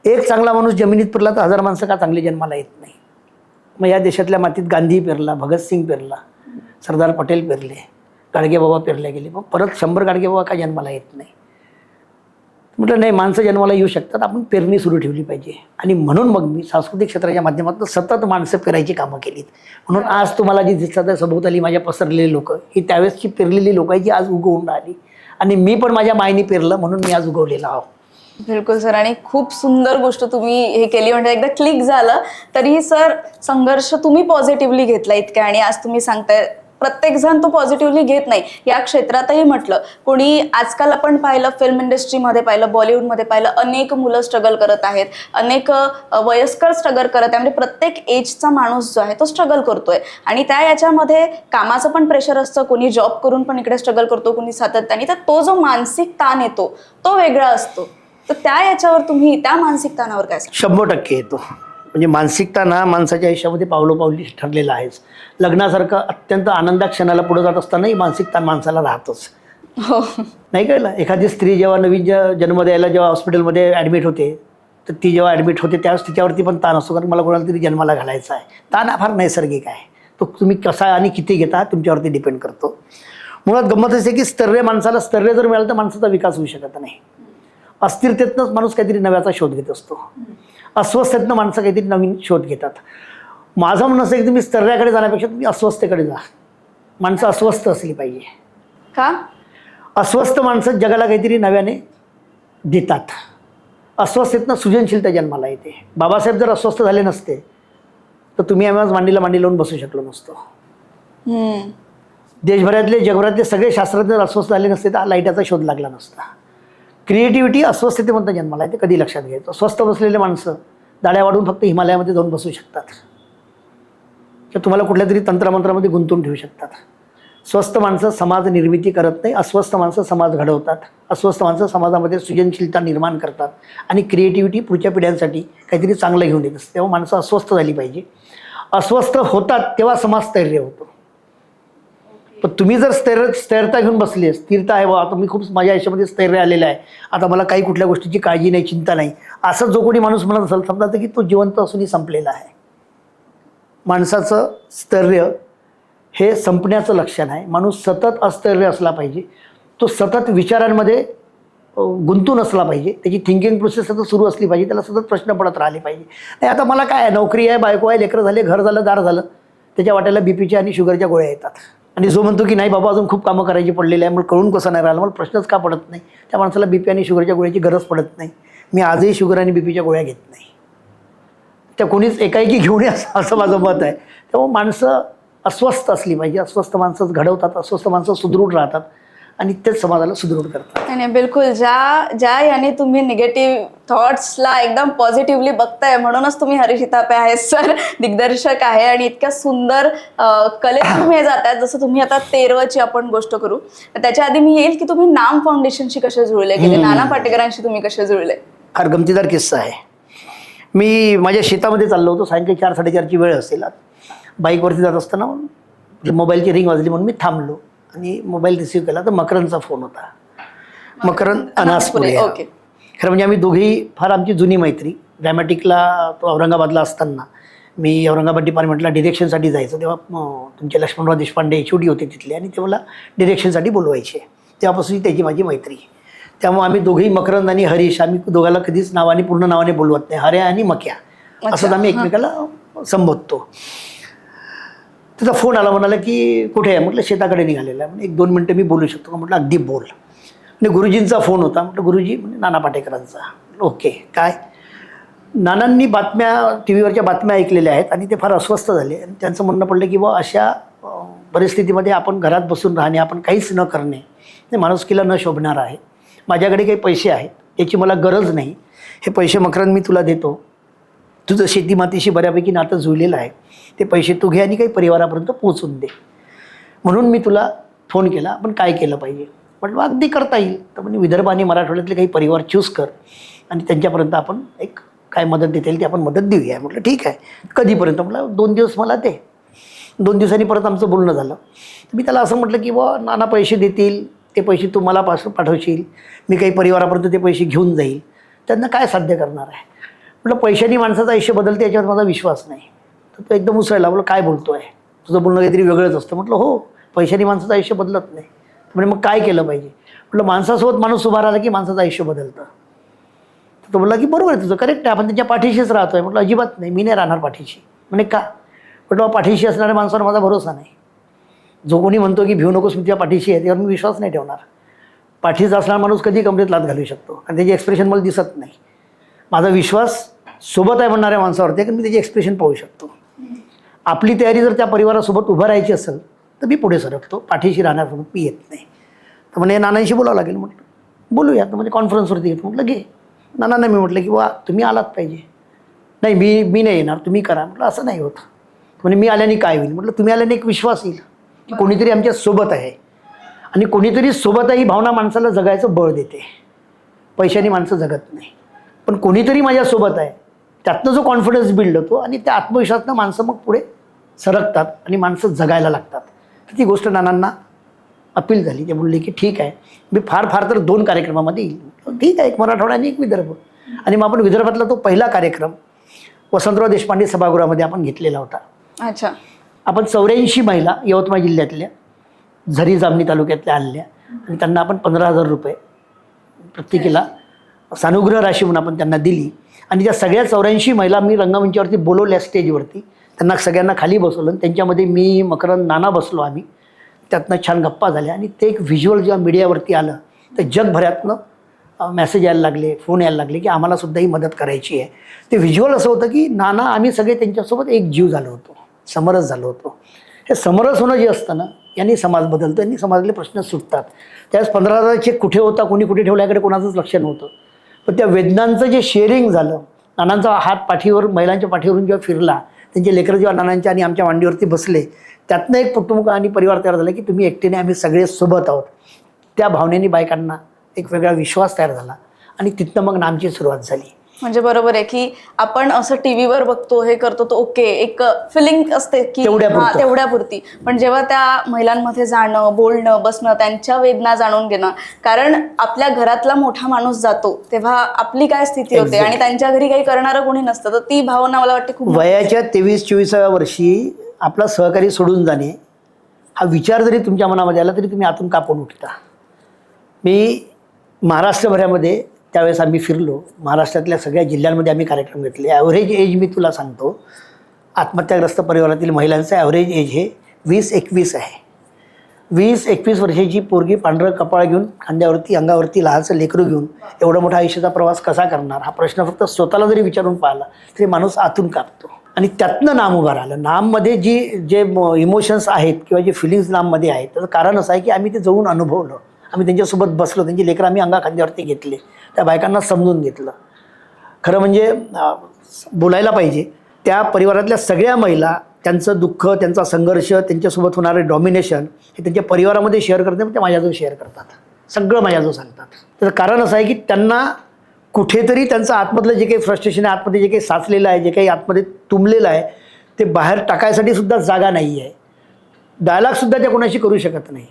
B: एक चांगला माणूस जमिनीत पेरला तर 1000 माणसं का चांगली जन्माला येत नाही. मग या देशातल्या मातीत गांधी पेरला, भगतसिंग पेरला, सरदार पटेल पेरले, गाडगेबाबा पेरले गेले. मग परत 100 गाडगेबाबा का जन्माला येत नाही. म्हटलं नाही, माणसं जन्माला येऊ शकतात, आपण पेरणी सुरू ठेवली पाहिजे. आणि म्हणून मग मी सांस्कृतिक क्षेत्राच्या माध्यमातून सतत माणसं पेरायची कामं केलीत. म्हणून आज तुम्हाला जी दिसतात आहे सभोवताली माझ्या पसरलेली लोक ही त्यावेळेसची पेरलेली लोक आहे जी आज उगवून राहिली. आणि मी पण माझ्या मायने पेरलं म्हणून मी आज उगवलेला आहो.
A: बिलकुल सर, आणि खूप सुंदर गोष्ट तुम्ही हे केली. म्हणजे एकदा क्लिक झालं तरीही सर संघर्ष तुम्ही पॉझिटिव्हली घेतला इतक्या, आणि आज तुम्ही सांगताय प्रत्येक जण तो पॉझिटिव्हली घेत नाही. या क्षेत्रातही म्हटलं कोणी, आजकाल आपण पाहिलं फिल्म इंडस्ट्रीमध्ये पाहिलं, बॉलिवूडमध्ये पाहिलं, अनेक मुलं स्ट्रगल करत आहेत, अनेक वयस्कर स्ट्रगल करत आहे. म्हणजे प्रत्येक एजचा माणूस जो आहे तो स्ट्रगल करतोय. आणि त्या याच्यामध्ये कामाचं पण प्रेशर असतं, कोणी जॉब करून पण इकडे स्ट्रगल करतो, कोणी सातत्याने. तर तो जो मानसिक ताण येतो तो वेगळा असतो. तर त्या याच्यावर तुम्ही त्या मानसिक ताणावर काय सांगता?
B: 100% येतो. म्हणजे मानसिक ताण हा माणसाच्या आयुष्यामध्ये पावलोपावली ठरलेला आहेच. लग्नासारखं अत्यंत आनंदा क्षणाला पुढे जात असतानाही मानसिक ताण माणसाला राहतोच.
A: हो, नाही
B: कळलं. एखादी स्त्री जेव्हा नवीन जन्म द्यायला जेव्हा हॉस्पिटलमध्ये ॲडमिट होते तर ती जेव्हा ॲडमिट होते त्यावेळेस तिच्यावरती पण ताण असतो, कारण मला कोणाला तरी जन्माला घालायचा आहे. ताण हा फार नैसर्गिक आहे. तो तुम्ही कसा आणि किती घेता तुमच्यावरती डिपेंड करतो. मुळात गंमत असे की स्थैर्य स्थैर्य जर मिळालं तर माणसाचा विकास होऊ शकत नाही. अस्थिरतेतनंच माणूस काहीतरी नव्याचा शोध घेत असतो. अस्वस्थतेतनं माणसं काहीतरी नवीन शोध घेतात. माझं म्हणणं असं की तुम्ही स्थैर्याकडे जाण्यापेक्षा तुम्ही अस्वस्थतेकडे जा. माणसं अस्वस्थ असली पाहिजे.
A: का?
B: अस्वस्थ माणसं जगाला काहीतरी नव्याने देतात. अस्वस्थतेतनं सृजनशीलता जन्माला येते. बाबासाहेब जर अस्वस्थ झाले नसते तर तुम्ही आम्ही आज मांडीला मांडी लावून बसू शकलो नसतो. देशभरातले जगभरातले सगळे शास्त्रज्ञ जर अस्वस्थ झाले नसते तर लाईटाचा शोध लागला नसता. क्रिएटिव्हिटी अस्वस्थतेमधनं जन्माला येते, कधी लक्षात घ्यायचं. स्वस्थ बसलेले माणसं दाड्या वाढून फक्त हिमालयामध्ये जाऊन बसू शकतात किंवा तुम्हाला कुठल्या तरी तंत्रमंत्रामध्ये गुंतवून ठेवू शकतात. स्वस्थ माणसं समाज निर्मिती करत नाही, अस्वस्थ माणसं समाज घडवतात. अस्वस्थ माणसं समाजामध्ये सृजनशीलता निर्माण करतात आणि क्रिएटिव्हिटी पुढच्या पिढ्यांसाठी काहीतरी चांगलं घेऊन येत असते. तेव्हा माणसं अस्वस्थ झाली पाहिजे. अस्वस्थ होतात तेव्हा समाज स्थैर्य होतो. पण तुम्ही जर स्थैर्यता घेऊन बसली, स्थिरता आहे, बाबा आता मी खूप माझ्या आयुष्यामध्ये स्थैर्य आलेलं आहे, आता मला काही कुठल्या गोष्टीची काळजी नाही, चिंता नाही, असं जो कोणी माणूस म्हणत असेल समजा की तो जिवंत असूनही संपलेला आहे. माणसाचं स्थैर्य हे संपण्याचं लक्षण आहे. माणूस सतत अस्थैर्य असला पाहिजे. तो सतत विचारांमध्ये गुंतून असला पाहिजे, त्याची थिंकिंग प्रोसेस सतत सुरू असली पाहिजे, त्याला सतत प्रश्न पडत राहिले पाहिजे. नाही आता मला काय आहे, नोकरी आहे, बायको आहे, लेकरं झाले, घर झालं, दार झालं, त्याच्या वाट्याला बीपीच्या आणि शुगरच्या गोळ्या येतात. आणि जो म्हणतो की नाही बाबा अजून खूप कामं करायची पडलेली आहे, मला कळून कसं नाही राहिलं, मला प्रश्नच का पडत नाही, त्या माणसाला बीपी आणि शुगरच्या गोळ्याची गरज पडत नाही. मी आजही शुगर आणि बीपीच्या गोळ्या घेत नाही, त्या कोणीच एकाएकी घेऊन या असं माझं मत आहे. त्यामुळे माणसं अस्वस्थ असली पाहिजे, अस्वस्थ माणसं घडवतात, अस्वस्थ माणसं सुदृढ राहतात आणि तेच समाजाला सुदृढ करतात.
A: नाही बिलकुल, ज्या याने तुम्ही निगेटिव्ह थॉट्सला एकदम पॉझिटिव्हली बघताय म्हणूनच तुम्ही हरीश हितापे आहे सर, दिग्दर्शक आहे आणि इतक्या सुंदर कलेत तुम्ही जात आहेत. जसं तुम्ही आता 13ची आपण गोष्ट करू, त्याच्या आधी मी येईल की तुम्ही नाम फाउंडेशनशी कसे जुळले गेले, नाना पाटेकरांशी तुम्ही कसे जुळले?
B: फार गमतीदार किस्सा आहे. मी माझ्या शेतामध्ये चाललो होतो, सायंकाळी 4-4:30ची वेळ असेल, बाईकवरती जात असताना मोबाईलची रिंग वाजली म्हणून मी थांबलो आणि मोबाईल रिसीव्ह केला तर मकरंदचा फोन होता. मकरंद अनासपुरे. खरं म्हणजे आम्ही दोघेही फार आमची जुनी मैत्री. ड्रॅमॅटिकला तो औरंगाबादला असताना मी औरंगाबाद डिपार्टमेंटला डिरेक्शनसाठी जायचं, तेव्हा तुमचे लक्ष्मणराव देशपांडे HOD होते तिथले आणि ते मला डिरेक्शनसाठी बोलवायचे. तेव्हापासून त्याची माझी मैत्री. त्यामुळे आम्ही दोघेही, मकरंद आणि हरीश, आम्ही दोघाला कधीच नावाने पूर्ण नावाने बोलवत नाही, हऱ्या आणि मक्या असंच आम्ही एकमेकाला संबोधतो. त्याचा फोन आला, म्हणाला की कुठे आहे? म्हटलं शेताकडे निघालेला आहे. म्हणजे 1-2 मिनटं मी बोलू शकतो का? म्हटलं अगदी बोल. म्हणजे गुरुजींचा फोन होता. म्हटलं गुरुजी, म्हणजे नाना पाटेकरांचा. ओके, काय? नानांनी बातम्या, TV वरच्या बातम्या ऐकलेल्या आहेत आणि ते फार अस्वस्थ झाले आणि त्यांचं म्हणणं पडलं की बा अशा परिस्थितीमध्ये आपण घरात बसून राहणे, आपण काहीच न करणे हे माणुसकीला न शोभणार आहे. माझ्याकडे काही पैसे आहेत, याची मला गरज नाही, हे पैसे मकरंद मी तुला देतो, तुझं शेतीमातीशी बऱ्यापैकी नातं जुळलेलं आहे, ते पैसे तू घे आणि काही परिवारापर्यंत पोहोचून दे, म्हणून मी तुला फोन केला. आपण काय केलं पाहिजे? म्हटलं अगदी करता येईल. तर म्हणजे विदर्भ आणि मराठवाड्यातले काही परिवार चूज कर आणि त्यांच्यापर्यंत आपण एक काय मदत देता येईल ती आपण मदत देऊया. म्हटलं ठीक आहे, कधीपर्यंत? म्हटलं 2 दिवस मला दे. 2 दिवसांनी परत आमचं बोलणं झालं. तर मी त्याला असं म्हटलं की बुवा नाना पैसे देतील, ते पैसे तू मला पाठवशील, मी काही परिवारापर्यंत ते पैसे घेऊन जाईल, त्यांना काय साध्य करणार आहे? म्हटलं पैशाने माणसाचं आयुष्य बदलते याच्यावर माझा विश्वास नाही. तर तो एकदम उसळला. म्हटलं काय बोलतो आहे, तुझं बोलणं काहीतरी वेगळंच असतं. म्हटलं हो, पैशाने माणसाचं आयुष्य बदलत नाही. म्हणजे मग काय केलं पाहिजे? म्हटलं माणसासोबत माणूस उभा राहिला की माणसाचं आयुष्य बदलतं. तर तो बोलला की बरोबर आहे तुझं, करेक्ट आहे, आपण त्यांच्या पाठीशीच राहतोय. म्हटलं अजिबात नाही, मी नाही राहणार पाठीशी. म्हणे का? म्हटलं पाठीशी असणाऱ्या माणसावर माझा भरोसा नाही. जो कोणी म्हणतो की भिऊ नकोस मी तुझ्या पाठीशी आहे, त्यावर मी विश्वास नाही ठेवणार. पाठीचा असणारा माणूस कधी कमरेत लात घालू शकतो आणि त्याची एक्सप्रेशन मला दिसत नाही. माझा विश्वास सोबत आहे म्हणणाऱ्या माणसावरती आहे की मी त्याची एक्सप्रेशन पाहू शकतो. आपली तयारी जर त्या परिवारासोबत उभं राहायची असेल तर मी पुढे सरकतो, पाठीशी राहण्यासोबत मी येत नाही. तर म्हणे नानांशी बोलावं लागेल. म्हटलं बोलूया. तर म्हणजे कॉन्फरन्सवरती घेतो. म्हटलं घे. नानांना मी म्हटलं की वा तुम्ही आलात पाहिजे. नाही मी नाही येणार, तुम्ही करा. म्हटलं असं नाही होत. म्हणजे मी आल्याने काय होईल? म्हटलं तुम्ही आल्याने एक विश्वास येईल की कोणीतरी आमच्या सोबत आहे आणि कोणीतरी सोबत आहे ही भावना माणसाला जगायचं बळ देते. पैशाने माणसं जगत नाही, पण कोणीतरी माझ्यासोबत आहे त्यातनं जो कॉन्फिडन्स बिल्ड होतो आणि त्या आत्मविश्वासानं माणसं मग पुढे सरकतात आणि माणसं जगायला लागतात. तर ती गोष्ट नानांना अपील झाली. ते बोलले की ठीक आहे, मी फार तर 2 कार्यक्रमामध्ये येईल. ठीक आहे, एक मराठवाडा आणि एक विदर्भ. आणि मग आपण विदर्भातला तो पहिला कार्यक्रम वसंतराव देशपांडे सभागृहामध्ये आपण घेतलेला होता.
A: अच्छा.
B: आपण 84 महिला यवतमाळ जिल्ह्यातल्या झरी जामणी तालुक्यातल्या आणल्या आणि त्यांना आपण 15,000 रुपये प्रत्येकीला सानुग्रह राशी म्हणून आपण त्यांना दिली. आणि त्या सगळ्या 84 महिला मी रंगमंचावरती बोलवल्या स्टेजवरती. त्यांना सगळ्यांना खाली बसवलं आणि त्यांच्यामध्ये मी, मकरंद, नाना बसलो आम्ही. त्यातनं छान गप्पा झाल्या आणि ते एक व्हिज्युअल जेव्हा मीडियावरती आलं तर जगभरातनं मेसेज यायला लागले, फोन यायला लागले की आम्हालासुद्धा ही मदत करायची आहे. ते व्हिज्युअल असं होतं की नाना आम्ही सगळे त्यांच्यासोबत एक जीव झालो होतो, समरस झालो होतो. हे समरस होणं जे असतं ना, यांनी समाज बदलतो, यांनी समाजातले प्रश्न सुटतात. त्यावेळेस 15,000 चेक कुठे होता, कोणी कुठे ठेवल्याकडे कोणाचंच लक्ष नव्हतं. पण त्या वेदनांचं जे शेअरिंग झालं, नानांचा हात पाठीवर, महिलांच्या पाठीवरून जेव्हा फिरला, त्यांचे लेकरं जेव्हा नानांच्या आणि आमच्या मांडीवरती बसले, त्यातनं एक कुटुंब आणि परिवार तयार झाला की तुम्ही एकटीने, आम्ही सगळे सोबत आहोत. त्या भावनेने बायकांना एक वेगळा विश्वास तयार झाला आणि तिथनं मग नामची सुरुवात झाली.
A: म्हणजे बरोबर आहे की आपण असं टीव्हीवर बघतो, हे करतो, तो ओके, एक फिलिंग असते की तेवढ्यापुरती. पण जेव्हा त्या महिलांमध्ये जाणं, बोलणं, बसणं, त्यांच्या वेदना जाणून घेणं, कारण आपल्या घरातला मोठा माणूस जातो तेव्हा आपली काय स्थिती होते आणि त्यांच्या घरी काही करणारं कोणी नसतं, तर ती भावना मला वाटते खूप.
B: वयाच्या 23-24व्या वर्षी आपला सहकारी सोडून जाणे हा विचार जरी तुमच्या मनामध्ये आला तरी तुम्ही आतून कापून उठता. मी महाराष्ट्रभरामध्ये त्यावेळेस आम्ही फिरलो, महाराष्ट्रातल्या सगळ्या जिल्ह्यांमध्ये आम्ही कार्यक्रम घेतले. ॲव्हरेज एज मी तुला सांगतो, आत्महत्याग्रस्त परिवारातील महिलांचं ॲव्हरेज एज हे 20-21 आहे. 20-21 वर्षाची पोरगी पांढरं कपाळ घेऊन खांद्यावरती अंगावरती लहानचं लेकरू घेऊन एवढा मोठा आयुष्याचा प्रवास कसा करणार, हा प्रश्न फक्त स्वतःला जरी विचारून पाहिला तरी माणूस आतून कापतो. आणि त्यातनं नाम उभं राहिलं. नाममध्ये जे इमोशन्स आहेत किंवा जे फिलिंग्स नाममध्ये आहेत त्याचं कारण असं आहे की आम्ही ते जवळून अनुभवलं, आम्ही त्यांच्यासोबत बसलो, त्यांची लेकरं आम्ही खांद्यावरती घेतले, त्या बायकांना समजून घेतलं. खरं म्हणजे बोलायला पाहिजे, त्या परिवारातल्या सगळ्या महिला त्यांचं दुःख, त्यांचा संघर्ष, त्यांच्यासोबत होणारे डॉमिनेशन हे त्यांच्या परिवारामध्ये शेअर करतात, ते माझ्याजवळ शेअर करतात, सगळं माझ्याजवळ सांगतात. त्याचं कारण असं आहे की त्यांना कुठेतरी त्यांचं आतमधलं जे काही फ्रस्ट्रेशन आहे, आतमध्ये जे काही साचलेलं आहे, जे काही आतमध्ये तुंबलेलं आहे, ते बाहेर टाकायसाठी सुद्धा जागा नाही आहे. डायलॉगसुद्धा त्या कोणाशी करू शकत नाही.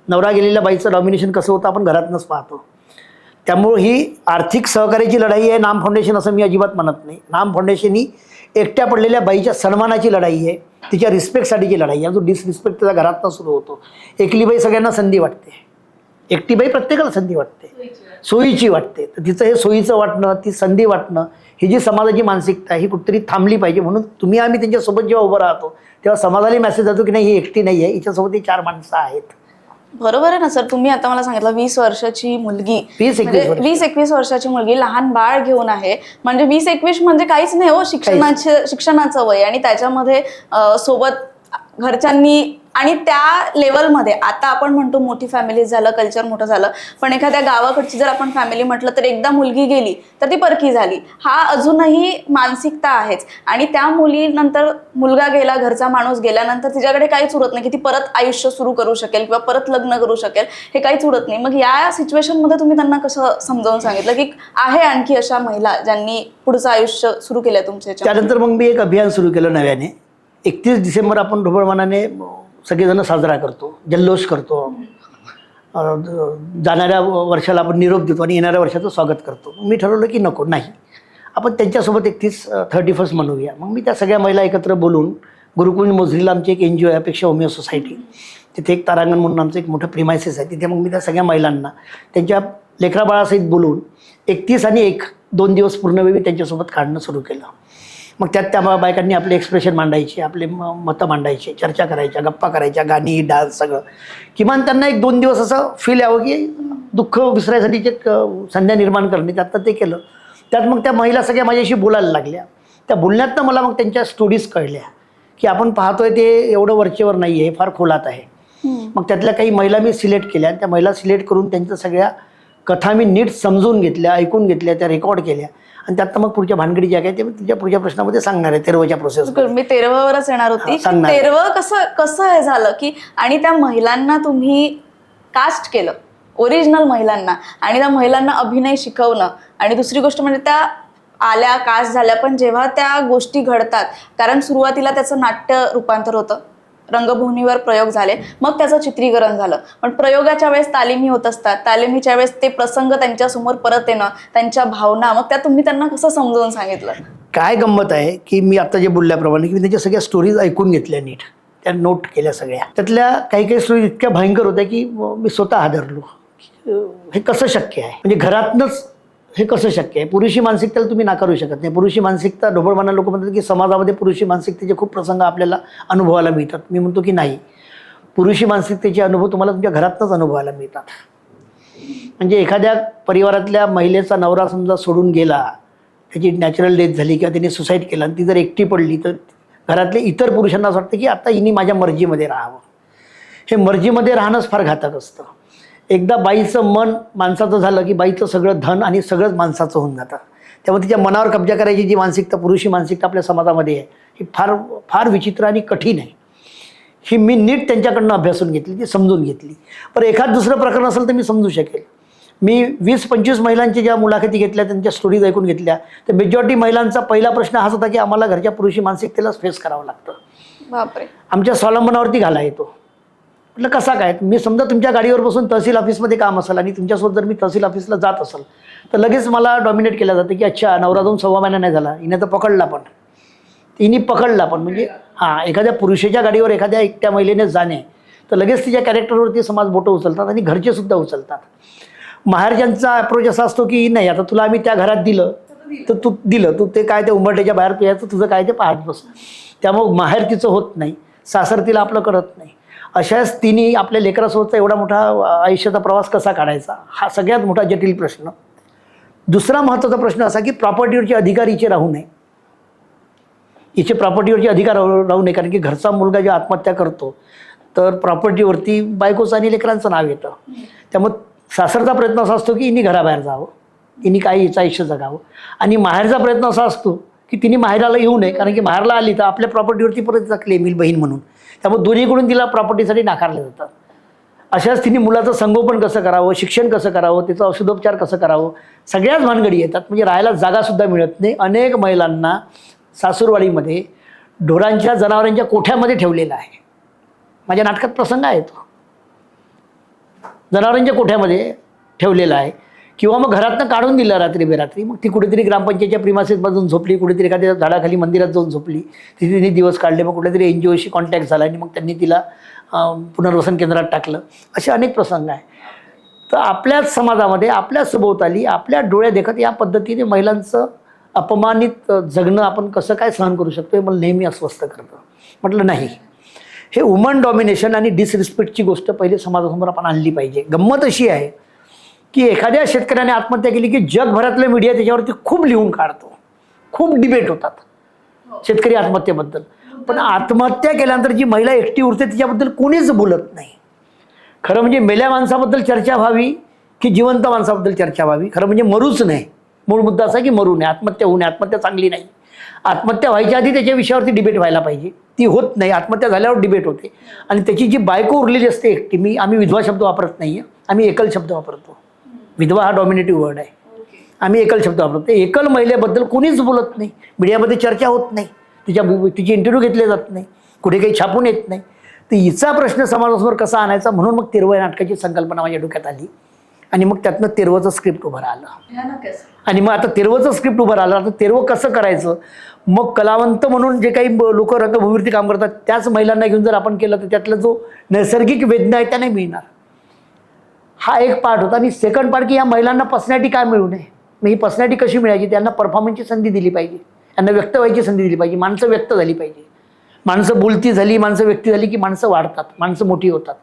B: नवरा गेलेल्या बाईचं डॉमिनेशन कसं होतं आपण घरातनंच पाहतो. त्यामुळे ही आर्थिक सहकार्याची लढाई आहे नाम फाउंडेशन, असं मी अजिबात म्हणत नाही. नाम फाउंडेशन ही एकट्या पडलेल्या बाईच्या सन्मानाची लढाई आहे, तिच्या रिस्पेक्टसाठीची लढाई आहे. जो डिसरिस्पेक्ट त्याचा घरातनं सुरू होतो. एकली बाई सगळ्यांना संधी वाटते, एकटी बाई प्रत्येकाला संधी वाटते, सोयीची वाटते. तर तिचं हे सोयीचं वाटणं, ती संधी वाटणं, ही जी समाजाची मानसिकता ही कुठेतरी थांबली पाहिजे. म्हणून तुम्ही आम्ही त्यांच्यासोबत जेव्हा उभं राहतो तेव्हा समाजाला मेसेज जातो की नाही, ही एकटी नाही आहे, हिच्यासोबत ही 4 माणसं आहेत.
C: बरोबर आहे ना सर. तुम्ही आता मला सांगितलं 20 वर्षाची मुलगी,
B: 20-21
C: वर्षाची मुलगी लहान बाळ घेऊन आहे. म्हणजे 20-21 म्हणजे काहीच नाही हो, शिक्षणाचं वय. आणि त्याच्यामध्ये सोबत घरच्यांनी आणि त्या लेवलमध्ये आता आपण म्हणतो मोठी फॅमिली झालं, कल्चर मोठं झालं, पण एखाद्या गावाकडची जर आपण फॅमिली म्हटलं तर एकदा मुलगी गेली तर ती परकी झाली, हा अजूनही मानसिकता आहेच. आणि त्या मुलीनंतर मुलगा गेला, घरचा माणूस गेल्यानंतर तिच्याकडे काहीच उरत नाही की ती परत आयुष्य सुरू करू शकेल किंवा परत लग्न करू शकेल, हे काहीच उरत नाही. मग या सिच्युएशनमध्ये तुम्ही त्यांना कसं समजावून सांगितलं की आहे आणखी अशा महिला ज्यांनी पुढचं आयुष्य सुरू केलंय तुमच्या?
B: त्यानंतर मग मी एक अभियान सुरू केलं नव्याने. 31 डिसेंबर आपण ढोबळमानाने सगळेजण साजरा करतो, जल्लोष करतो, जाणाऱ्या वर्षाला आपण निरोप देतो आणि येणाऱ्या वर्षाचं स्वागत करतो. मी ठरवलं की नको, नाही, आपण त्यांच्यासोबत 31 म्हणूया. मग मी त्या सगळ्या महिला एकत्र बोलून गुरुकुंज मोझरीला आमची एक NGO आहे, अपेक्षा होमिओ सोसायटी, तिथे एक तारांगण म्हणून आमचं एक मोठं प्रिमायसेस आहे. तिथे मग मी त्या सगळ्या महिलांना त्यांच्या लेकराबाळासहित बोलून 31 आणि 1 2 दिवस पूर्णवेळी त्यांच्यासोबत काढणं सुरू केलं. मग त्यात त्या बायकांनी आपले एक्सप्रेशन मांडायचे, आपले मतं मांडायचे, चर्चा करायच्या, गप्पा करायच्या, गाणी, डान्स, सगळं. किमान त्यांना 1-2 दिवस असं फील यावं की दुःख विसरायसाठी एक संध्या निर्माण करणे, त्यातनं ते केलं. त्यात मग त्या महिला सगळ्या माझ्याशी बोलायला लागल्या. त्या बोलण्यातनं मला मग त्यांच्या स्टोरीज कळल्या की आपण पाहतोय ते एवढं वरचेवर नाही आहे, फार खोलात आहे. मग त्यातल्या काही महिला मी सिलेक्ट केल्या. त्या महिला सिलेक्ट करून त्यांच्या सगळ्या कथा मी नीट समजून घेतल्या, ऐकून घेतल्या, त्या रेकॉर्ड केल्या. आणि त्यात मग पुढच्या भानगडी ज्या काय ते तुझ्या पुढच्या प्रश्नामध्ये सांगणार आहे. 13व्या प्रोसेस
C: मी 13वरच येणार होती. 13 कसं हे झालं की, आणि त्या महिलांना तुम्ही कास्ट केलं, ओरिजिनल महिलांना, आणि त्या महिलांना अभिनय शिकवणं. आणि दुसरी गोष्ट म्हणजे त्या आल्या, कास्ट झाल्या, पण जेव्हा त्या गोष्टी घडतात, कारण सुरुवातीला त्याचं नाट्य रूपांतर होतं, रंगभूमीवर प्रयोग झाले, मग त्याचं चित्रीकरण झालं. पण प्रयोगाच्या वेळेस तालिमी होत असतात, तालिमीच्या वेळेस ते प्रसंग त्यांच्यासमोर परत येणं, त्यांच्या भावना, मग त्या तुम्ही त्यांना कसं समजावून सांगितलं?
B: काय गंमत आहे की मी आता जे बोलल्याप्रमाणे की मी त्यांच्या सगळ्या स्टोरीज ऐकून घेतल्या, नीट त्या नोट केल्या सगळ्या. त्यातल्या काही स्टोरीज इतक्या भयंकर होत्या की मी स्वतः हादरलो. हे कसं शक्य आहे, म्हणजे घरातनंच हे कसं शक्य आहे? पुरुषी मानसिकतेला तुम्ही नाकारू शकत नाही. पुरुषी मानसिकता, ढोबळमाना लोक म्हणतात की समाजामध्ये पुरुषी मानसिकतेचे खूप प्रसंग आपल्याला अनुभवायला मिळतात. मी म्हणतो की नाही, पुरुषी मानसिकतेचे अनुभव तुम्हाला तुमच्या घरातनंच अनुभवायला मिळतात. म्हणजे एखाद्या परिवारातल्या महिलेचा नवरा समजा सोडून गेला, त्याची नॅचरल डेथ झाली किंवा तिने सुसाईड केला आणि ती जर एकटी पडली, तर घरातले इतर पुरुषांना असं वाटतं की आता हिने माझ्या मर्जीमध्ये राहावं. हे मर्जीमध्ये राहणंच फार घातक असतं. एकदा बाईचं मन माणसाचं झालं की बाईचं सगळं धन आणि सगळंच माणसाचं होऊन जातं. त्यामुळे तिच्या मनावर कब्जा करायची जी मानसिकता, पुरुषी मानसिकता आपल्या समाजामध्ये आहे, ही फार फार विचित्र आणि कठीण आहे. ही मी नीट त्यांच्याकडनं अभ्यासून घेतली, ती समजून घेतली. पण एखाद दुसरं प्रकरण असेल तर मी समजू शकेल. मी 20-25 महिलांच्या ज्या मुलाखती घेतल्या, त्यांच्या स्टोरीज ऐकून घेतल्या, तर मेजॉरिटी महिलांचा पहिला प्रश्न हाच होता की आम्हाला घरच्या पुरुषी मानसिकतेलाच फेस करावं लागतं.
C: बापरे.
B: आमच्या स्वावलंबनावरती घाला येतो. म्हटलं कसा काय? मी समजा तुमच्या गाडीवर बसून तहसील ऑफिसमध्ये काम असेल आणि तुमच्यासोबत जर मी तहसील ऑफिसला जात असेल तर लगेच मला डॉमिनेट केलं जातं की अच्छा, नवरा जाऊन 1.25 महिना नाही झाला, हिने तर पकडला, पण तिने पकडला पण. म्हणजे हां, एखाद्या पुरुषाच्या गाडीवर एखाद्या एकट्या महिलेने जाणे तर लगेच तिच्या कॅरेक्टरवरती समाज बोटं उचलतात आणि घरचे सुद्धा उचलतात. माहेरच्यांचा अप्रोच असा असतो की नाही, आता तुला आम्ही त्या घरात दिलं तर तू ते काय ते उंबरठ्याच्या बाहेर तू यायचं, तुझं काय ते पाहत बस. त्यामुळं माहेर तिचं होत नाही, सासर तिला आपलं करत नाही. अशाच तिने आपल्या लेकरासोबतचा एवढा मोठा आयुष्याचा प्रवास कसा काढायचा, हा सगळ्यात मोठा जटिल प्रश्न. दुसरा महत्त्वाचा प्रश्न असा की प्रॉपर्टीवरचे अधिकार हिचे राहू नये. हिचे प्रॉपर्टीवरचे अधिकार राहू नये, कारण की घरचा मुलगा जेव्हा आत्महत्या करतो तर प्रॉपर्टीवरती बायकोचं आणि लेकरांचं नाव येतं. त्यामुळे सासरचा प्रयत्न असा असतो की हिने घराबाहेर जावं, हिने काही हिचं आयुष्य जगावं. आणि माहेरचा प्रयत्न असा असतो की तिने माहेराला येऊ नये, कारण की माहेरला आली तर आपल्या प्रॉपर्टीवरती परत तिचा क्लेम येईल बहीण म्हणून. त्यामुळे दोन्हीकडून तिला प्रॉपर्टीसाठी नाकारले जातात. अशाच तिने मुलाचं संगोपन कसं करावं, शिक्षण कसं करावं, त्याचा औषधोपचार कसं करावं, सगळ्याच भानगडी येतात. म्हणजे राहायला जागासुद्धा मिळत नाही. अनेक महिलांना सासूरवाडीमध्ये ढोरांच्या जनावरांच्या कोठ्यामध्ये ठेवलेलं आहे. माझ्या नाटकात प्रसंग आहे तो. जनावरांच्या कोठ्यामध्ये ठेवलेला आहे, किंवा मग घरातनं काढून दिलं रात्री बेरात्री. मग ती कुठेतरी ग्रामपंचायतच्या प्रिमासेसमधून झोपली, कुठेतरी एखाद्या झाडाखाली मंदिरात जाऊन झोपली. तिथे तिने दिवस काढले. मग कुठेतरी NGOशी कॉन्टॅक्ट झाला आणि मग त्यांनी तिला पुनर्वसन केंद्रात टाकलं. असे अनेक प्रसंग आहे. तर आपल्याच समाजामध्ये, आपल्या सभोवताली, आपल्या डोळ्या देखत या पद्धतीने महिलांचं अपमानित जगणं आपण कसं काय सहन करू शकतो, हे मला नेहमी अस्वस्थ करतं. म्हटलं नाही, हे वुमन डॉमिनेशन आणि डिसरिस्पेक्टची गोष्ट पहिले समाजासमोर आपण आणली पाहिजे. गंमत अशी आहे की एखाद्या शेतकऱ्याने आत्महत्या केली की जगभरातलं मीडिया त्याच्यावरती खूप लिहून काढतो, खूप डिबेट होतात शेतकरी आत्महत्येबद्दल. पण आत्महत्या केल्यानंतर जी महिला एकटी उरते तिच्याबद्दल कोणीच बोलत नाही. खरं म्हणजे मेल्या माणसाबद्दल चर्चा व्हावी की जिवंत माणसाबद्दल चर्चा व्हावी. खरं म्हणजे मरूच नाही. मूळ मुद्दा असा की मरू नये, आत्महत्या होऊ नये. आत्महत्या चांगली नाही. आत्महत्या व्हायच्या आधी त्याच्या विषयावरती डिबेट व्हायला पाहिजे. ती होत नाही. आत्महत्या झाल्यावर डिबेट होते. आणि त्याची जी बायको उरलेली असते एकटी, आम्ही विधवा शब्द वापरत नाही आहे, आम्ही एकल शब्द वापरतो. विधवा हा डॉमिनेटिव्ह वर्ड आहे. आम्ही एकल शब्द वापरतो. एकल महिलेबद्दल कोणीच बोलत नाही. मीडियामध्ये चर्चा होत नाही. तिचे इंटरव्ह्यू घेतले जात नाही. कुठे काही छापून येत नाही. तर हिचा प्रश्न समाजासमोर कसा आणायचा, म्हणून मग तेरवं या नाटकाची संकल्पना माझ्या डोक्यात आली. आणि मग त्यातनं तेरवंचं स्क्रिप्ट उभं राहिलं. आणि मग आता तेरवंचं स्क्रिप्ट उभं राहिलं. आता तेरवं कसं करायचं, मग कलावंत म्हणून जे काही लोक रंगभूमीवरती काम करतात त्याच महिलांना घेऊन जर आपण केलं तर त्यातला जो नैसर्गिक वेदना आहे त्या नाही मिळणार. हा एक पार्ट होता. आणि सेकंड पार्ट की या महिलांना पर्सनॅलिटी काय मिळू नये. मग ही पर्सनॅलिटी कशी मिळायची, त्यांना परफॉर्मन्सची संधी दिली पाहिजे, त्यांना व्यक्त व्हायची संधी दिली पाहिजे. माणसं व्यक्त झाली पाहिजे. माणसं बोलती झाली, माणसं व्यक्ती झाली की माणसं वाढतात, माणसं मोठी होतात.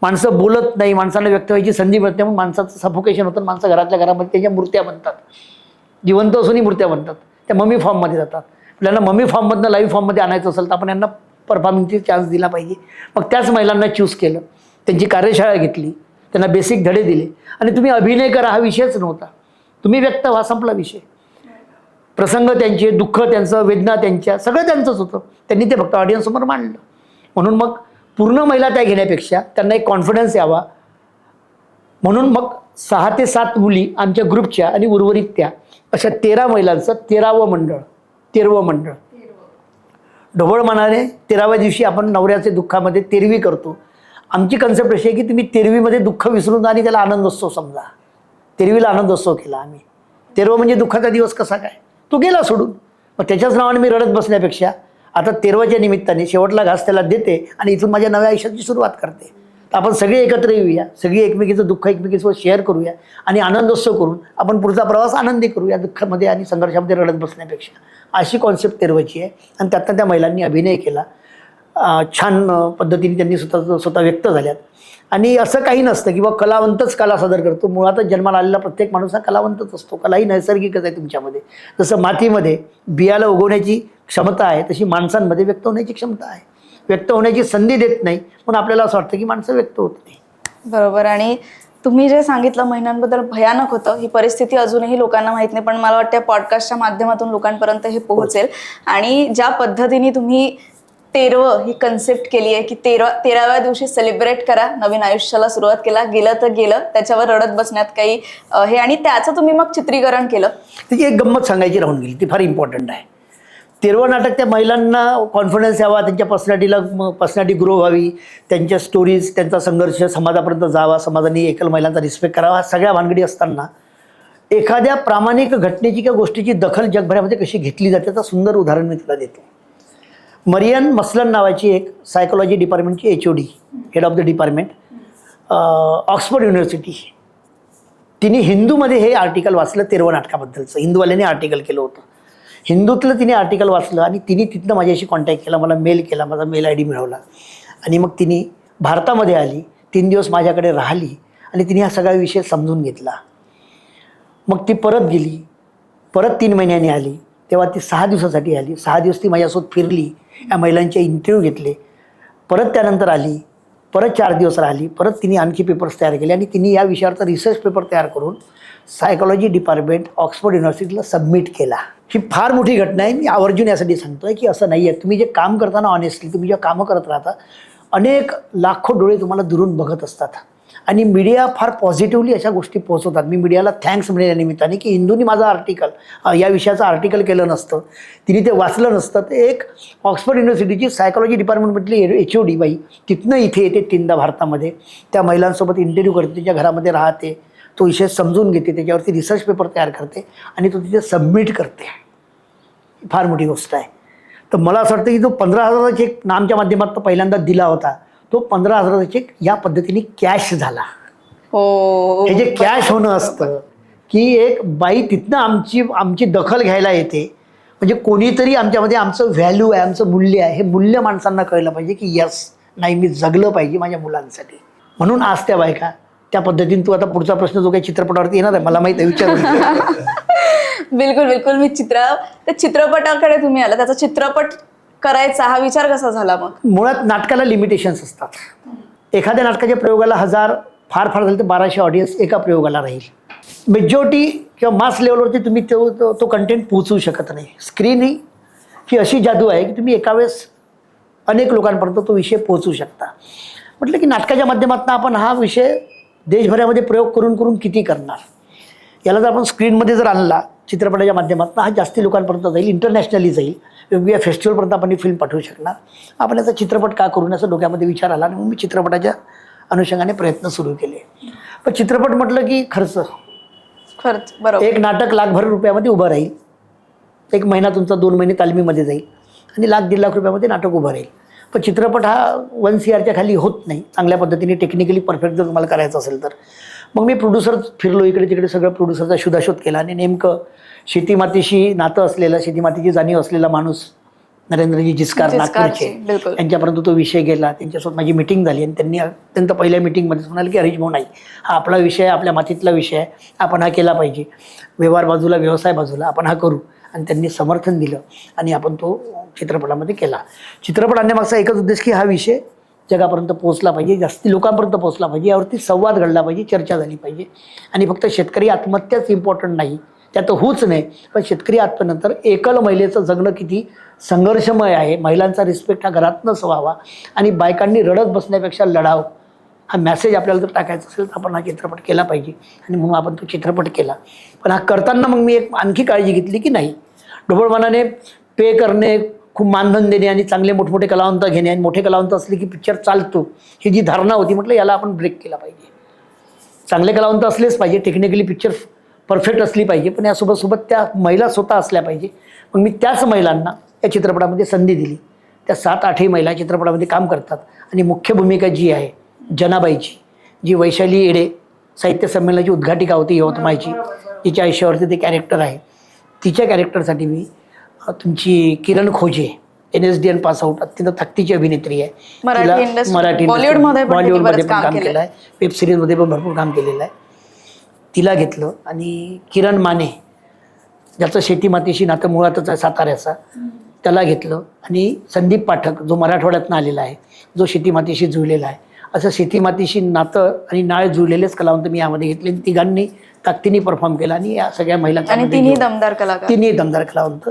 B: माणसं बोलत नाही, माणसांना व्यक्त व्हायची संधी मिळते, म्हणून माणसाचं सफोकेशन होतं. माणसं घरातल्या घरामध्ये त्याच्या मूर्त्या बनतात, जिवंत असूनही मूर्त्या बनतात. त्या ममी फॉर्ममध्ये जातात. आपल्याला ममी फॉर्ममधनं लाईव्ह फॉर्ममध्ये आणायचं असेल तर आपण यांना परफॉर्मन्सची चान्स दिला पाहिजे. मग त्याच महिलांना चूज केलं, त्यांची कार्यशाळा घेतली, त्यांना बेसिक धडे दिले. आणि तुम्ही अभिनय करा हा विषयच नव्हता, तुम्ही व्यक्त व्हा, संपला विषय. प्रसंग त्यांचे, दुःख त्यांचं, वेदना त्यांच्या, सगळं त्यांचंच होतं. त्यांनी ते फक्त ऑडियन्ससमोर मांडलं. म्हणून मग पूर्ण महिला त्या घेण्यापेक्षा त्यांना एक कॉन्फिडन्स यावा म्हणून मग 6 ते 7 मुली आमच्या ग्रुपच्या आणि उर्वरित त्या अशा 13 महिलांचं 13वं मंडळ. ढोबळ मनाने 13व्या दिवशी आपण नवऱ्याचे दुःखामध्ये तेरवी करतो. आमची कन्सेप्ट अशी आहे की तुम्ही तेरवीमध्ये दुःख विसरून आणि त्याला आनंदोत्सव समजा. तेरवीला आनंदोत्सव केला आम्ही. 13वं म्हणजे दुःखाचा दिवस कसा काय, तो गेला सोडून. मग त्याच्याच नावाने मी रडत बसण्यापेक्षा आता 13व्याच्या निमित्ताने शेवटला घास त्याला देते आणि इथून माझ्या नव्या आयुष्याची सुरुवात करते. तर आपण सगळे एकत्र येऊया, सगळी एकमेकीचं दुःख एकमेकीसोबत शेअर करूया आणि आनंदोत्सव करून आपण पुढचा प्रवास आनंदी करूया, दुःखामध्ये आणि संघर्षामध्ये रडत बसण्यापेक्षा. अशी कॉन्सेप्ट 13वीची आहे. आणि त्यातनं त्या महिलांनी अभिनय केला. छान पद्धतीने त्यांनी स्वतः व्यक्त झाल्यात. आणि असं काही नसतं की बाबा कलावंतच कला सादर करतो. मुळातच जन्माला आलेला प्रत्येक माणूस हा कलावंतच असतो. कला ही नैसर्गिकच आहे तुमच्यामध्ये. जसं मातीमध्ये बियाला उगवण्याची क्षमता आहे तशी माणसांमध्ये व्यक्त होण्याची क्षमता आहे. व्यक्त होण्याची संधी देत नाही म्हणून आपल्याला असं वाटतं की माणसं व्यक्त होत नाही.
C: बरोबर. आणि तुम्ही जे सांगितलं महिलांबद्दल भयानक होतं, ही परिस्थिती अजूनही लोकांना माहित नाही, पण मला वाटतं पॉडकास्टच्या माध्यमातून लोकांपर्यंत हे पोहोचेल. आणि ज्या पद्धतीने तुम्ही 13वं ही कन्सेप्ट केली आहे की 13व्या दिवशी सेलिब्रेट करा, नवीन आयुष्याला सुरुवात केला, गेलं तर गेलं, त्याच्यावर रडत बसण्यात काही हे, आणि त्याचं तुम्ही मग चित्रीकरण केलं.
B: त्याची एक गंमत सांगायची राहून गेली, ती फार इम्पॉर्टंट आहे. 13वं नाटक त्या महिलांना कॉन्फिडन्स यावा, त्यांच्या पर्सनॅलिटी ग्रो व्हावी, त्यांच्या स्टोरीज, त्यांचा संघर्ष समाजापर्यंत जावा, समाजाने एकल महिलांचा रिस्पेक्ट करावा, सगळ्या भानगडी असताना एखाद्या प्रामाणिक घटनेची किंवा गोष्टीची दखल जगभरामध्ये कशी घेतली जाते त्याचं सुंदर उदाहरण मी तुला देतो. मरियन मसलन नावाची एक सायकोलॉजी डिपार्टमेंटची HOD, head of the department, Oxford University, तिने हिंदूमध्ये हे आर्टिकल वाचलं तेरवं नाटकाबद्दलचं, हिंदूवाल्याने आर्टिकल केलं होतं. हिंदूतलं तिने आर्टिकल वाचलं आणि तिने तिथनं माझ्याशी कॉन्टॅक्ट केला, मला मेल केला, माझा मेल ID मिळवला आणि मग तिने भारतामध्ये आली, 3 दिवस माझ्याकडे राहिली आणि तिने हा सगळा विषय समजून घेतला. मग ती परत गेली, परत 3 महिन्यांनी आली, तेव्हा ती 6 दिवसासाठी आली. 6 दिवस ती माझ्यासोबत फिरली, या महिलांचे इंटरव्ह्यू घेतले. परत त्यानंतर आली, परत 4 दिवस राहिली, परत तिने आणखी पेपर्स तयार केले आणि तिने या विषयावरचा रिसर्च पेपर तयार करून सायकोलॉजी डिपार्टमेंट ऑक्सफोर्ड युनिव्हर्सिटीला सबमिट केला. ही फार मोठी घटना आहे. मी आवर्जून यासाठी सांगतोय की असं नाही आहे. तुम्ही जे काम करताना ऑनेस्टली तुम्ही जे कामं करत राहता, अनेक लाखो डोळे तुम्हाला दुरून बघत असतात आणि मीडिया फार पॉझिटिव्हली अशा गोष्टी पोहोचवतात. मी मीडियाला थँक्स म्हणेल या निमित्ताने की हिंदूंनी माझं आर्टिकल या विषयाचं आर्टिकल केलं नसतं, तिने ते वाचलं नसतं, ते एक ऑक्सफोर्ड युनिव्हर्सिटीची सायकोलॉजी डिपार्टमेंटमधली HOD बाई तिथनं इथे येते 3दा भारतामध्ये, त्या महिलांसोबत इंटरव्ह्यू करते, त्यांच्या घरामध्ये राहते, तो विषय समजून घेते, त्याच्यावरती रिसर्च पेपर तयार करते आणि तो तिथे सबमिट करते. फार मोठी गोष्ट आहे. तर मला असं वाटतं की जो 15,000चा चेक नामच्या माध्यमातून पहिल्यांदा दिला होता, तो 15,000चा चेक या पद्धतीने कॅश झाला.
C: हो,
B: हे जे कॅश होणं असतं की एक बाई तिथनं आमची दखल घ्यायला येते, म्हणजे कोणीतरी आमच्यामध्ये आमचं व्हॅल्यू आहे, आमचं मूल्य आहे, हे मूल्य माणसांना कळलं पाहिजे की यस नाही मी जगलं पाहिजे माझ्या मुलांसाठी. म्हणून आज त्या बायका त्या पद्धतीने, तू आता पुढचा प्रश्न जो काही चित्रपटावरती येणार आहे मला माहिती आहे, विचारून
C: बिलकुल बिलकुल. मी त्या चित्रपटाकडे तुम्ही आला, त्याचा चित्रपट करायचा हा विचार कसा झाला मग?
B: मुळात नाटकाला लिमिटेशन्स असतात. एखाद्या नाटकाच्या प्रयोगाला 1000, फार झालं तर 1200 ऑडियन्स एका प्रयोगाला राहील. मेजॉरिटी किंवा मास लेवलवरती तुम्ही तो कंटेंट पोहोचवू शकत नाही. स्क्रीन ही अशी जादू आहे की तुम्ही एका वेळेस अनेक लोकांपर्यंत तो विषय पोहोचवू शकता. म्हटलं की नाटकाच्या माध्यमातून आपण हा विषय देशभरामध्ये प्रयोग करून करून किती करणार. याला जर आपण स्क्रीनमध्ये जर आणला चित्रपटाच्या माध्यमातून, हा जास्ती लोकांपर्यंत जाईल, इंटरनॅशनली जाईल, वेगवेगळ्या फेस्टिवलपर्यंत आपण ही फिल्म पाठवू शकणार. आपण याचा चित्रपट का करून असं डोक्यामध्ये विचार आला आणि मग मी चित्रपटाच्या अनुषंगाने प्रयत्न सुरू केले. पण चित्रपट म्हटलं की खर्च
C: बरोबर.
B: एक नाटक लाखभर रुपयामध्ये उभं राहील, 1 महिना तुमचा 2 महिने तालमीमध्ये जाईल आणि लाख-1.5 लाख रुपयामध्ये नाटक उभं राहील. पण चित्रपट हा 1 CRच्या खाली होत नाही चांगल्या पद्धतीने टेक्निकली परफेक्ट जर तुम्हाला करायचं असेल तर. मग मी प्रोड्युसर फिरलो इकडे तिकडे, सगळं प्रोड्युसरचा शोधाशोध केला आणि नेमकं शेतीमातीशी नातं असलेला, शेतीमातीची जाणीव असलेला माणूस नरेंद्रजी जिचकार नागपूरचे, यांच्यापर्यंत तो विषय गेला. त्यांच्यासोबत माझी मिटिंग झाली आणि त्यांनी अत्यंत पहिल्या मिटिंगमध्ये म्हणाले की हरीश भाऊ नाही, हा आपला विषय आहे, आपल्या मातीतला विषय आहे, आपण हा केला पाहिजे, व्यवहार बाजूला व्यवसाय बाजूला आपण हा करू. आणि त्यांनी समर्थन दिलं आणि आपण तो चित्रपटामध्ये केला. चित्रपट आणण्यामागचा एकच उद्देश की हा विषय जगापर्यंत पोहोचला पाहिजे, जास्ती लोकांपर्यंत पोहोचला पाहिजे, यावरती संवाद घडला पाहिजे, चर्चा झाली पाहिजे. आणि फक्त शेतकरी आत्महत्याच इम्पॉर्टंट नाही, त्यात होऊच नाही, पण शेतकरी आत्महत्येनंतर एकल महिलेचं जगणं किती संघर्षमय आहे, महिलांचा रिस्पेक्ट हा घरातनंच व्हावा आणि बायकांनी रडत बसण्यापेक्षा लढाव, हा मॅसेज आपल्याला जर टाकायचा असेल तर आपण हा चित्रपट केला पाहिजे. आणि म्हणून आपण तो चित्रपट केला. पण हा करताना मग मी एक आणखी काळजी घेतली की नाही, ढोबळमानाने पे करणे, खूप मानधन देणे आणि चांगले मोठमोठे कलावंत घेणे आणि मोठे कलावंत असले की पिक्चर चालतो, ही जी धारणा होती, म्हटलं याला आपण ब्रेक केला पाहिजे. चांगले कलावंत असलेच पाहिजे, टेक्निकली पिक्चर परफेक्ट असली पाहिजे, पण यासोबत सोबत त्या महिला स्वतः असल्या पाहिजे. मग मी त्याच महिलांना या चित्रपटामध्ये संधी दिली. त्या 7-8 महिला चित्रपटामध्ये काम करतात आणि मुख्य भूमिका जी आहे जनाबाईची, जी वैशाली येडे साहित्य संमेलनाची उद्घाटिका होती यवतमाळची, तिच्या आयुष्यावरती ते कॅरेक्टर आहे. तिच्या कॅरेक्टरसाठी मी तुमची किरण खोजे, NSDN पासआउट, अत्यंत ताकदीची अभिनेत्री आहे. मराठी बॉलिवूडमध्ये पण काम केलं आहे, वेब सिरीजमध्ये पण भरपूर काम केलेलं आहे. तिला घेतलं आणि किरण माने, ज्याचं शेतीमातीशी नातं मुळातच आहे साताऱ्याचा, त्याला घेतलं. आणि संदीप पाठक, जो मराठवाड्यातनं आलेला आहे, जो शेतीमातीशी जुळलेला आहे, असं शेतीमातीशी नातं आणि नाळ जुळलेलेच कलावंत मी यामध्ये घेतले. तिघांनी ताकदीने परफॉर्म केला आणि या सगळ्या महिला
C: तिन्ही दमदार
B: कलावंत,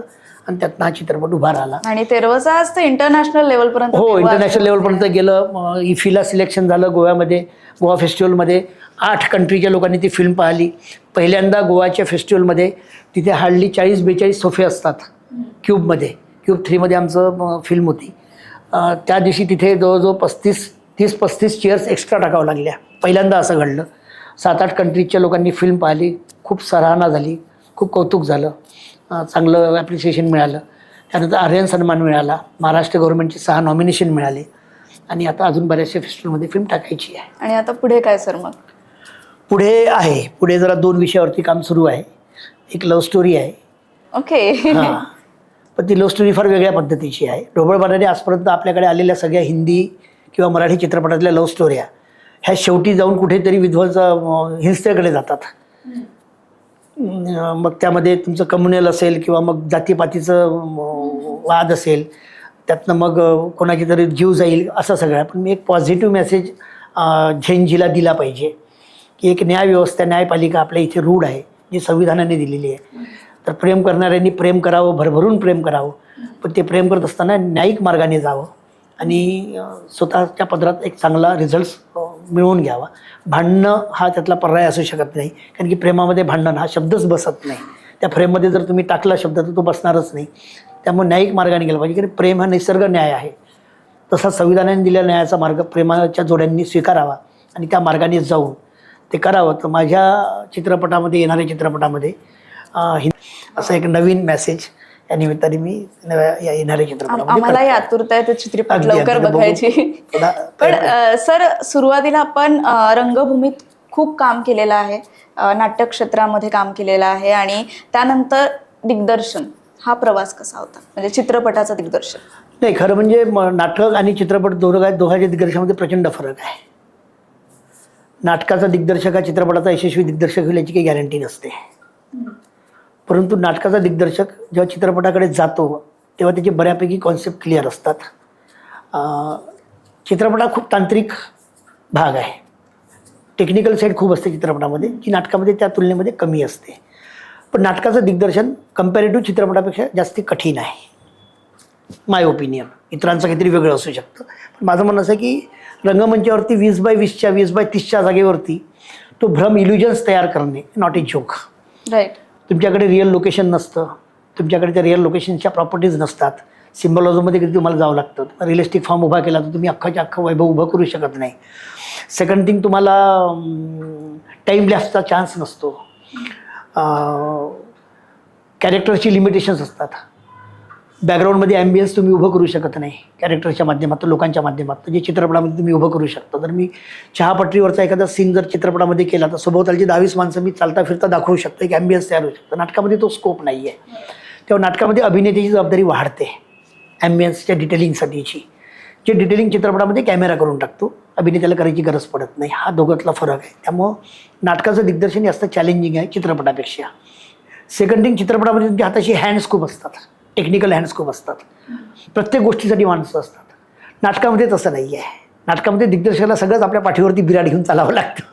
B: आणि त्यातनं हा चित्रपट उभा राहिला.
C: आणि तेरवचा आज इंटरनॅशनल लेवलपर्यंत,
B: हो, इंटरनॅशनल लेवलपर्यंत गेलं. इफीला सिलेक्शन झालं गोव्यामध्ये, गोवा फेस्टिवलमध्ये 8 कंट्रीच्या लोकांनी ती फिल्म पाहिली. पहिल्यांदा गोवाच्या फेस्टिवलमध्ये तिथे हार्डली 40-42 सोफे असतात क्यूबमध्ये. क्यूब 3मध्ये आमचं फिल्म होती. त्या दिवशी तिथे जवळजवळ 30-35 चेअर्स एक्स्ट्रा टाकावं लागल्या. पहिल्यांदा असं घडलं. 7-8 कंट्रीजच्या लोकांनी फिल्म पाहिली, खूप सराहना झाली, खूप कौतुक झालं, चांगलं ॲप्रिसिएशन मिळालं. त्यानंतर आर्यन सन्मान मिळाला, महाराष्ट्र गव्हर्नमेंटचे 6 नॉमिनेशन मिळाले आणि आता अजून बऱ्याचशा फेस्टिवलमध्ये फिल्म टाकायची आहे.
C: आणि आता पुढे काय सर? मग
B: पुढे जरा 2 विषयावरती काम सुरू आहे. एक लव्ह स्टोरी आहे.
C: ओके.
B: हां, पण ती लव्ह स्टोरी फार वेगळ्या पद्धतीची आहे. ढोबळमानाने आजपर्यंत आपल्याकडे आलेल्या सगळ्या हिंदी किंवा मराठी चित्रपटातल्या लव्ह स्टोऱ्या ह्या शेवटी जाऊन कुठेतरी विध्वंस हिंसेकडे जातात. मग त्यामध्ये तुमचं कम्युनल असेल किंवा मग जातीपातीचं वाद असेल, त्यातनं मग कोणाची तरी जीव जाईल असं सगळं. पण मी एक पॉझिटिव्ह मेसेज झेंजीला दिला पाहिजे की एक न्यायव्यवस्था, न्यायपालिका आपल्या इथे रूढ आहे, जी संविधानाने दिलेली आहे. तर प्रेम करणाऱ्यांनी प्रेम करावं, भरभरून प्रेम करावं, पण ते प्रेम करत असताना न्यायिक मार्गाने जावं आणि स्वतःच्या पदरात एक चांगला रिझल्ट मिळवून घ्यावा. भांडणं हा त्यातला पर्याय असू शकत नाही, कारण की प्रेमामध्ये भांडण हा शब्दच बसत नाही. त्या फ्रेममध्ये जर तुम्ही टाकला शब्द तर तो बसणारच नाही. त्यामुळे न्यायिक मार्गाने गेला पाहिजे, कारण प्रेम हा निसर्ग न्याय आहे. तसा संविधानाने दिलेला न्यायाचा मार्ग प्रेमाच्या जोड्यांनी स्वीकारावा आणि त्या मार्गाने जाऊन ते करावं. तर माझ्या चित्रपटामध्ये, येणाऱ्या चित्रपटामध्ये असं एक नवीन मेसेज या निमित्ताने मी येणाऱ्या चित्रपटामध्ये
C: आम्हालाही आतुरता आहे ते चित्रपट
B: अगदी,
C: लवकर
B: अगदी.
C: बघायची.
B: थोडा
C: पण सर, सुरुवातीला आपण रंगभूमीत खूप काम केलेलं आहे, नाट्य क्षेत्रामध्ये काम केलेलं आहे आणि त्यानंतर दिग्दर्शन हा प्रवास कसा होता, म्हणजे चित्रपटाचं दिग्दर्शन?
B: नाही, खरं म्हणजे नाटक आणि चित्रपट दोघांच्या दिग्दर्शनामध्ये प्रचंड फरक आहे. नाटकाचा दिग्दर्शक हा चित्रपटाचा यशस्वी दिग्दर्शक होईल याची काही गॅरंटी नसते. परंतु नाटकाचा दिग्दर्शक जेव्हा चित्रपटाकडे जातो तेव्हा त्याचे बऱ्यापैकी कॉन्सेप्ट क्लिअर असतात. चित्रपट हा खूप तांत्रिक भाग आहे, टेक्निकल साईड खूप असते चित्रपटामध्ये, जी नाटकामध्ये त्या तुलनेमध्ये कमी असते. पण नाटकाचं दिग्दर्शन कम्पॅरेटिव्ह चित्रपटापेक्षा जास्त कठीण आहे, माय ओपिनियन. इतरांचं काहीतरी वेगळं असू शकतं, पण माझं म्हणणं असं आहे की रंगमंचावरती 20x20च्या 20x30च्या जागेवरती तो भ्रम, इल्युजन्स तयार करणे नॉट ए जोक.
C: राईट.
B: तुमच्याकडे रिअल लोकेशन नसतं, तुमच्याकडे त्या रिअल लोकेशनच्या प्रॉपर्टीज नसतात, सिम्बॉलिझममध्ये कधी तुम्हाला जावं लागतं. रिअलिस्टिक फॉर्म उभा केला तर तुम्ही अख्खाच्या अख्खं वैभव उभं करू शकत नाही. सेकंड थिंग, तुम्हाला टाईम लॅप्सचा चान्स नसतो, कॅरेक्टरची लिमिटेशन्स असतात, बॅकग्राऊंडमध्ये ॲम्बियन्स तुम्ही उभं करू शकत नाही कॅरेक्टरच्या माध्यमातून, लोकांच्या माध्यमातून, जे चित्रपटामध्ये तुम्ही उभं करू शकता. तर मी चहापटरीवरचा एखादा सीन जर चित्रपटामध्ये केला तर सभोवतालची 10-20 माणसं मी चालता फिरता दाखवू शकतो, एक ॲम्बियन्स तयार होऊ शकतं. नाटकामध्ये तो स्कोप नाही आहे. तेव्हा नाटकामध्ये अभिनेत्याची जबाबदारी वाढते ॲम्बियन्सच्या डिटेलिंगसाठीची, जे डिटेलिंग चित्रपटामध्ये कॅमेरा करून टाकतो, अभिनेत्याला करायची गरज पडत नाही. हा दोघातला फरक आहे. त्यामुळं नाटकाचं दिग्दर्शन जास्त चॅलेंजिंग आहे चित्रपटापेक्षा. सेकंड थिंग, चित्रपटामध्ये तुमच्या हाताशी हँड्स खूप असतात, टेक्निकल हँड्स खूप असतात, प्रत्येक गोष्टीसाठी माणसं असतात. नाटकामध्ये तसं नाही आहे. नाटकामध्ये दिग्दर्शकाला सगळंच आपल्या पाठीवरती बिराड घेऊन चालावं लागतं.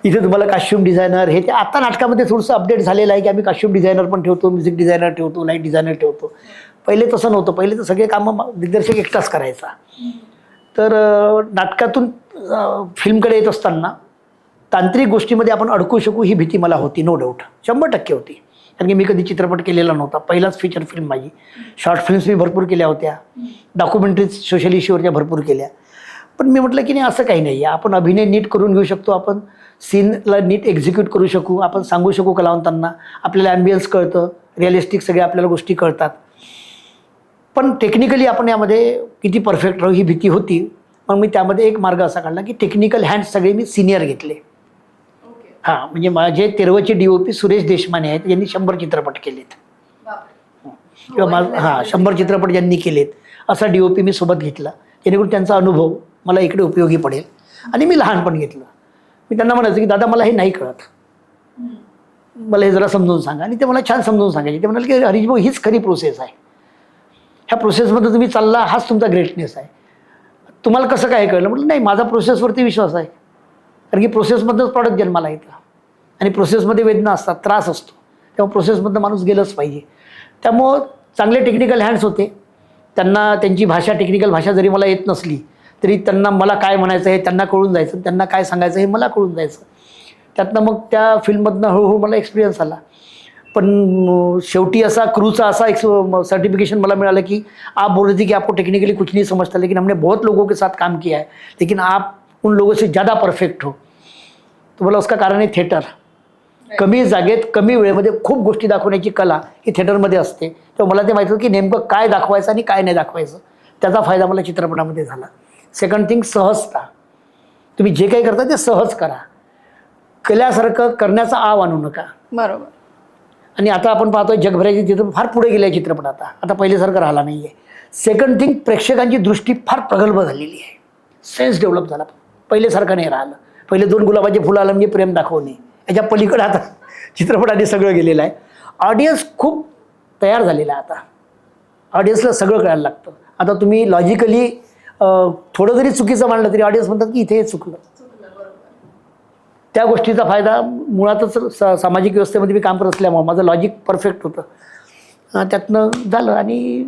B: इथे तुम्हाला कास्ट्यूम डिझायनर हे ते, आता नाटकामध्ये थोडंसं अपडेट झालेलं आहे की आम्ही कास्ट्यूम डिझायनर पण ठेवतो, म्युझिक डिझायनर ठेवतो, लाईट डिझायनर ठेवतो. पहिले तसं नव्हतं. पहिले तर सगळे कामं दिग्दर्शक एकटाच करायचा. तर नाटकातून फिल्मकडे येत असताना तांत्रिक गोष्टीमध्ये आपण अडकू शकू ही भीती मला होती, नो डाऊट, 100% होती. कारण की मी कधी चित्रपट केलेला नव्हता, पहिलाच फीचर फिल्म माझी. शॉर्ट फिल्म्स मी भरपूर केल्या होत्या, डॉक्युमेंटरीज सोशल इश्यूवरच्या भरपूर केल्या. पण मी म्हटलं की नाही, असं काही नाही आहे, आपण अभिनय नीट करून घेऊ शकतो, आपण सीनला नीट एक्झिक्यूट करू शकू, आपण सांगू शकू कलावंतांना, आपल्याला ॲम्बियन्स कळतं, रिअलिस्टिक सगळ्या आपल्याला गोष्टी कळतात. पण टेक्निकली आपण यामध्ये किती परफेक्ट राहू ही भीती होती. मग मी त्यामध्ये एक मार्ग असा काढला की टेक्निकल हँड्स सगळे मी सिनियर घेतले. हां, म्हणजे माझे तेरवचे DOP सुरेश देशमाने आहेत, यांनी 100 चित्रपट केलेत, किंवा 100 चित्रपट ज्यांनी केलेत असा DOP मी सोबत घेतला, जेणेकरून त्यांचा अनुभव मला इकडे उपयोगी पडेल. आणि मी लहानपण घेतलं. मी त्यांना म्हणायचं की दादा मला हे नाही कळत, मला हे जरा समजून सांगा. आणि ते मला छान समजून सांगायचे. ते म्हणाले की हरीश भाऊ, हीच खरी प्रोसेस आहे, ह्या प्रोसेसमध्ये तुम्ही चालला, हाच तुमचा ग्रेटनेस आहे. तुम्हाला कसं काय कळलं? म्हटलं नाही, माझा प्रोसेसवरती विश्वास आहे, कारण की प्रोसेसमधनंच प्रॉडक्ट जन्माला येतं आणि प्रोसेसमध्ये वेदना असतात, त्रास असतो, तेव्हा प्रोसेसमधनं माणूस गेलंच पाहिजे. त्यामुळं चांगले टेक्निकल हँड्स होते. त्यांना त्यांची भाषा, टेक्निकल भाषा जरी मला येत नसली तरी त्यांना मला काय म्हणायचं हे त्यांना कळून जायचं, त्यांना काय सांगायचं हे मला कळून जायचं. त्यातनं मग त्या फिल्ममधनं हळूहळू मला एक्सपिरियन्स आला. पण शेवटी असा क्रूचा असा एक सर्टिफिकेशन मला मिळालं की आप बोल रहे थे कि आपको टेक्निकली कुछ नहीं समझता, लेकिन हमने बहुत लोगों के साथ काम किया है, लेकिन आप उन लोगों से ज़्यादा परफेक्ट हो. तो मला उसका कारण आहे थिएटर. कमी जागेत कमी वेळेमध्ये खूप गोष्टी दाखवण्याची कला ही थिएटरमध्ये असते. तर मला ते माहिती होतं की नेमकं काय दाखवायचं आणि काय नाही दाखवायचं. त्याचा फायदा मला चित्रपटामध्ये झाला. सेकंड थिंग, सहजता. तुम्ही जे काही करता ते सहज करा. केल्यासारखं करण्याचा आव आणू नका.
C: बरोबर.
B: आणि आता आपण पाहतोय जगभराची चित्रपट फार पुढे गेले चित्रपट, आता पहिल्यासारखं राहिला नाही आहे. सेकंड थिंग, प्रेक्षकांची दृष्टी फार प्रगल्भ झालेली आहे, सेन्स डेव्हलप झाला, पहिल्यासारखं नाही राहिलं. पहिले 2 गुलाबाचे फुलं आलं म्हणजे प्रेम दाखवणे, याच्या पलीकडे आता चित्रपटाने सगळं गेलेलं आहे. ऑडियन्स खूप तयार झालेला आहे. आता ऑडियन्सला सगळं कळायला लागतं. आता तुम्ही लॉजिकली थोडं जरी चुकीचं मांडलं तरी ऑडियन्स म्हणतात की इथे हे चुकलं. त्या गोष्टीचा फायदा मुळातच सामाजिक व्यवस्थेमध्ये मी काम करत असल्यामुळे माझं लॉजिक परफेक्ट होतं, त्यातनं झालं. आणि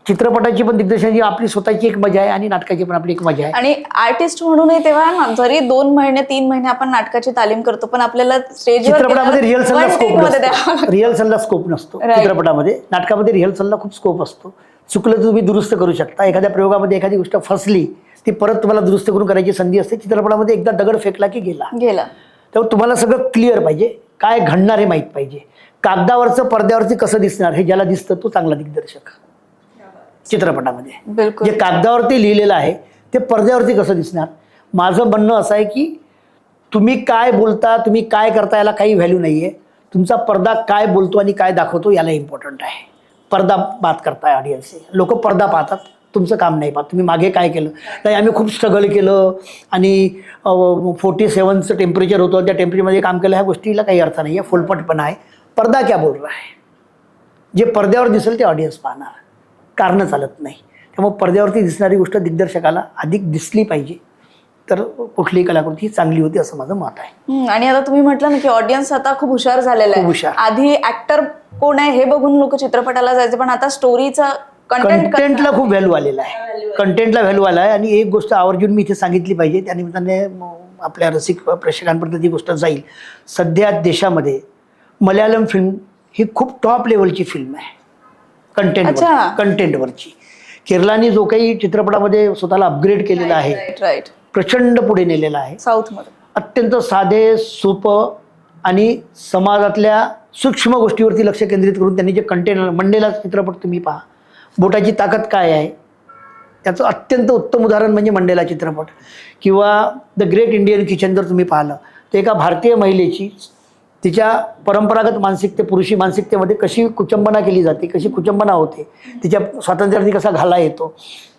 B: चित्रपटाची पण दिग्दर्शनाची आपली स्वतःची एक मजा आहे आणि नाटकाची पण आपली एक मजा आहे.
C: आणि आर्टिस्ट म्हणूनही तेव्हा ना, जरी 2 महिने 3 महिने आपण नाटकाची तालीम करतो, पण आपल्याला स्टेजवर
B: चित्रपटामध्ये रिहर्सलला स्कोप
C: द्यावा.
B: नसतो, रिहर्सलला स्कोप नसतो
C: Right.
B: चित्रपटामध्ये. नाटकामध्ये रिहर्सलला खूप स्कोप असतो. चुकलं तर तुम्ही दुरुस्त करू शकता. एखाद्या प्रयोगामध्ये एखादी गोष्ट फसली ती परत तुम्हाला दुरुस्त करून करायची संधी असते. चित्रपटामध्ये एकदा दगड फेकला की गेला. तेव्हा तुम्हाला सगळं क्लिअर पाहिजे, काय घडणार हे माहीत पाहिजे. कागदावरचं पडद्यावरती कसं दिसणार हे ज्याला दिसतं तो चांगला दिग्दर्शक. चित्रपटामध्ये
C: बिलकुल.
B: जे कागदावरती लिहिलेलं आहे ते पडद्यावरती कसं दिसणार. माझं म्हणणं असं आहे की तुम्ही काय बोलता, तुम्ही काय करता याला काही व्हॅल्यू नाही आहे. तुमचा पडदा काय बोलतो आणि काय दाखवतो याला इम्पॉर्टंट आहे. पडदा बात करताय ऑडियन्स, लोक पडदा पाहतात, तुमचं काम नाही पाहत. तुम्ही मागे काय केलं, नाही आम्ही खूप स्ट्रगल केलं आणि 47चं टेम्परेचर होतं, त्या टेम्परेचरमध्ये काम केलं, ह्या गोष्टीला काही अर्थ नाही आहे, फुलपटपणा आहे. पडदा क्या बोल रहा है, जे पडद्यावर दिसेल ते ऑडियन्स पाहणार, कारणं चालत नाही. त्यामुळे पडद्यावरती दिसणारी गोष्ट दिग्दर्शकाला अधिक दिसली पाहिजे, तर कुठलीही कलाकृती चांगली होती असं माझं मत आहे.
C: आणि आता तुम्ही म्हटलं ना की ऑडियन्स आता खूप हुशार झालेला
B: खूप
C: आहे.
B: हुशार.
C: आधी ऍक्टर कोण आहे हे बघून लोक चित्रपटाला जायचे, पण आता स्टोरीचा
B: कंटेंटला खूप व्हॅल्यू आलेला आहे. कंटेंटला व्हॅल्यू आला आहे. आणि एक गोष्ट आवर्जून मी इथे सांगितली पाहिजे, त्यानिमित्ताने आपल्या रसिक प्रेक्षकांपर्यंत ती गोष्ट जाईल. सध्या देशामध्ये मल्याळम फिल्म ही खूप टॉप लेवलची फिल्म आहे कंटेंटवरची. केरलाने जो काही चित्रपटामध्ये स्वतःला अपग्रेड केलेला आहे,
C: राईट,
B: प्रचंड पुढे नेलेला आहे.
C: साऊथ मध्ये
B: अत्यंत साधे सोपं आणि समाजातल्या सूक्ष्म गोष्टीवरती लक्ष केंद्रित करून त्यांनी जे कंटेंट, मंडेला चित्रपट तुम्ही पहा, बोटाची ताकद काय आहे त्याचं अत्यंत उत्तम उदाहरण म्हणजे मंडेला चित्रपट. किंवा द ग्रेट इंडियन किचन जर तुम्ही पाहिलं तर एका भारतीय महिलेची तिच्या परंपरागत पुरुषी मानसिकतेमध्ये कशी कुचंबना केली जाते, कशी कुचंबना होते, तिच्या स्वातंत्र्यार्थी कसा घाला येतो,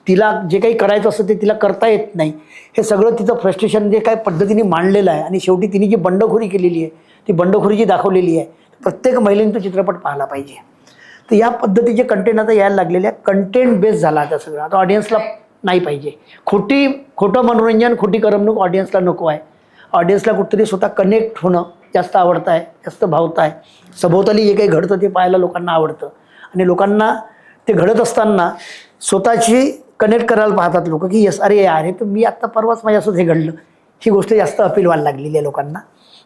B: तिला जे काही करायचं असतं ते तिला करता येत नाही, हे सगळं तिचं फ्रस्ट्रेशन जे काय पद्धतीने मांडलेलं आहे. आणि शेवटी तिने जी बंडखोरी केलेली आहे ती बंडखोरी जी दाखवलेली आहे, प्रत्येक महिलेने तो चित्रपट पाहायला पाहिजे. तर या पद्धतीचे कंटेंट आता यायला लागलेले आहे. कंटेंट बेस झाला आता सगळं. आता ऑडियन्सला नाही पाहिजे खोटं मनोरंजन, खोटी करमणूक ऑडियन्सला नको आहे. ऑडियन्सला कुठेतरी स्वतः कनेक्ट होणं जास्त आवडतं आहे, जास्त भावतं आहे. सभोवताली जे काही घडतं ते पाहायला लोकांना आवडतं. आणि लोकांना ते घडत असताना स्वतःची कनेक्ट करायला पाहतात लोक की यस, अरे यार हे तर मी आत्ता परवाच माझ्यासोबत हे घडलं, ही गोष्ट जास्त अपील व्हायला लागलेली आहे लोकांना.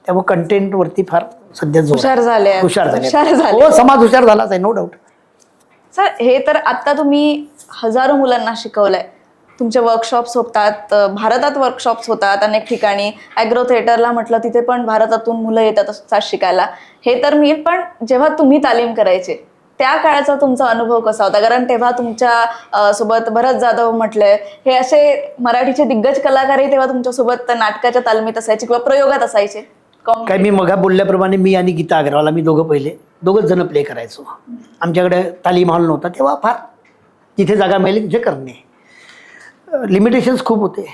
B: त्यामुळे कंटेंटवरती फार सध्या
C: हुशार झाले.
B: हो, समाज हुशार झालाच आहे, नो डाऊट.
C: सर, हे तर आता तुम्ही हजारो मुलांना शिकवलंय, तुमचे वर्कशॉप्स होतात, भारतात वर्कशॉप्स होतात अनेक ठिकाणी. ॲग्रो थिएटरला म्हटलं तिथे पण भारतातून मुलं येतात असतात शिकायला. हे तर मी, पण जेव्हा तुम्ही तालीम करायचे त्या काळाचा तुमचा अनुभव कसा होता? कारण तेव्हा तुमच्या सोबत भरत जाधव म्हटलंय, हे असे मराठीचे दिग्गज कलाकारही तेव्हा तुमच्यासोबत नाटकाच्या तालमीत असायचे किंवा प्रयोगात असायचे.
B: काय मी मगा बोलल्याप्रमाणे मी आणि गीता अग्रवाल आम्ही दोघंच जण प्ले करायचो. आमच्याकडे तालीम हॉल नव्हता तेव्हा. फार जिथे जागा मिळाली तिथे करणे, लिमिटेशन्स खूप होते.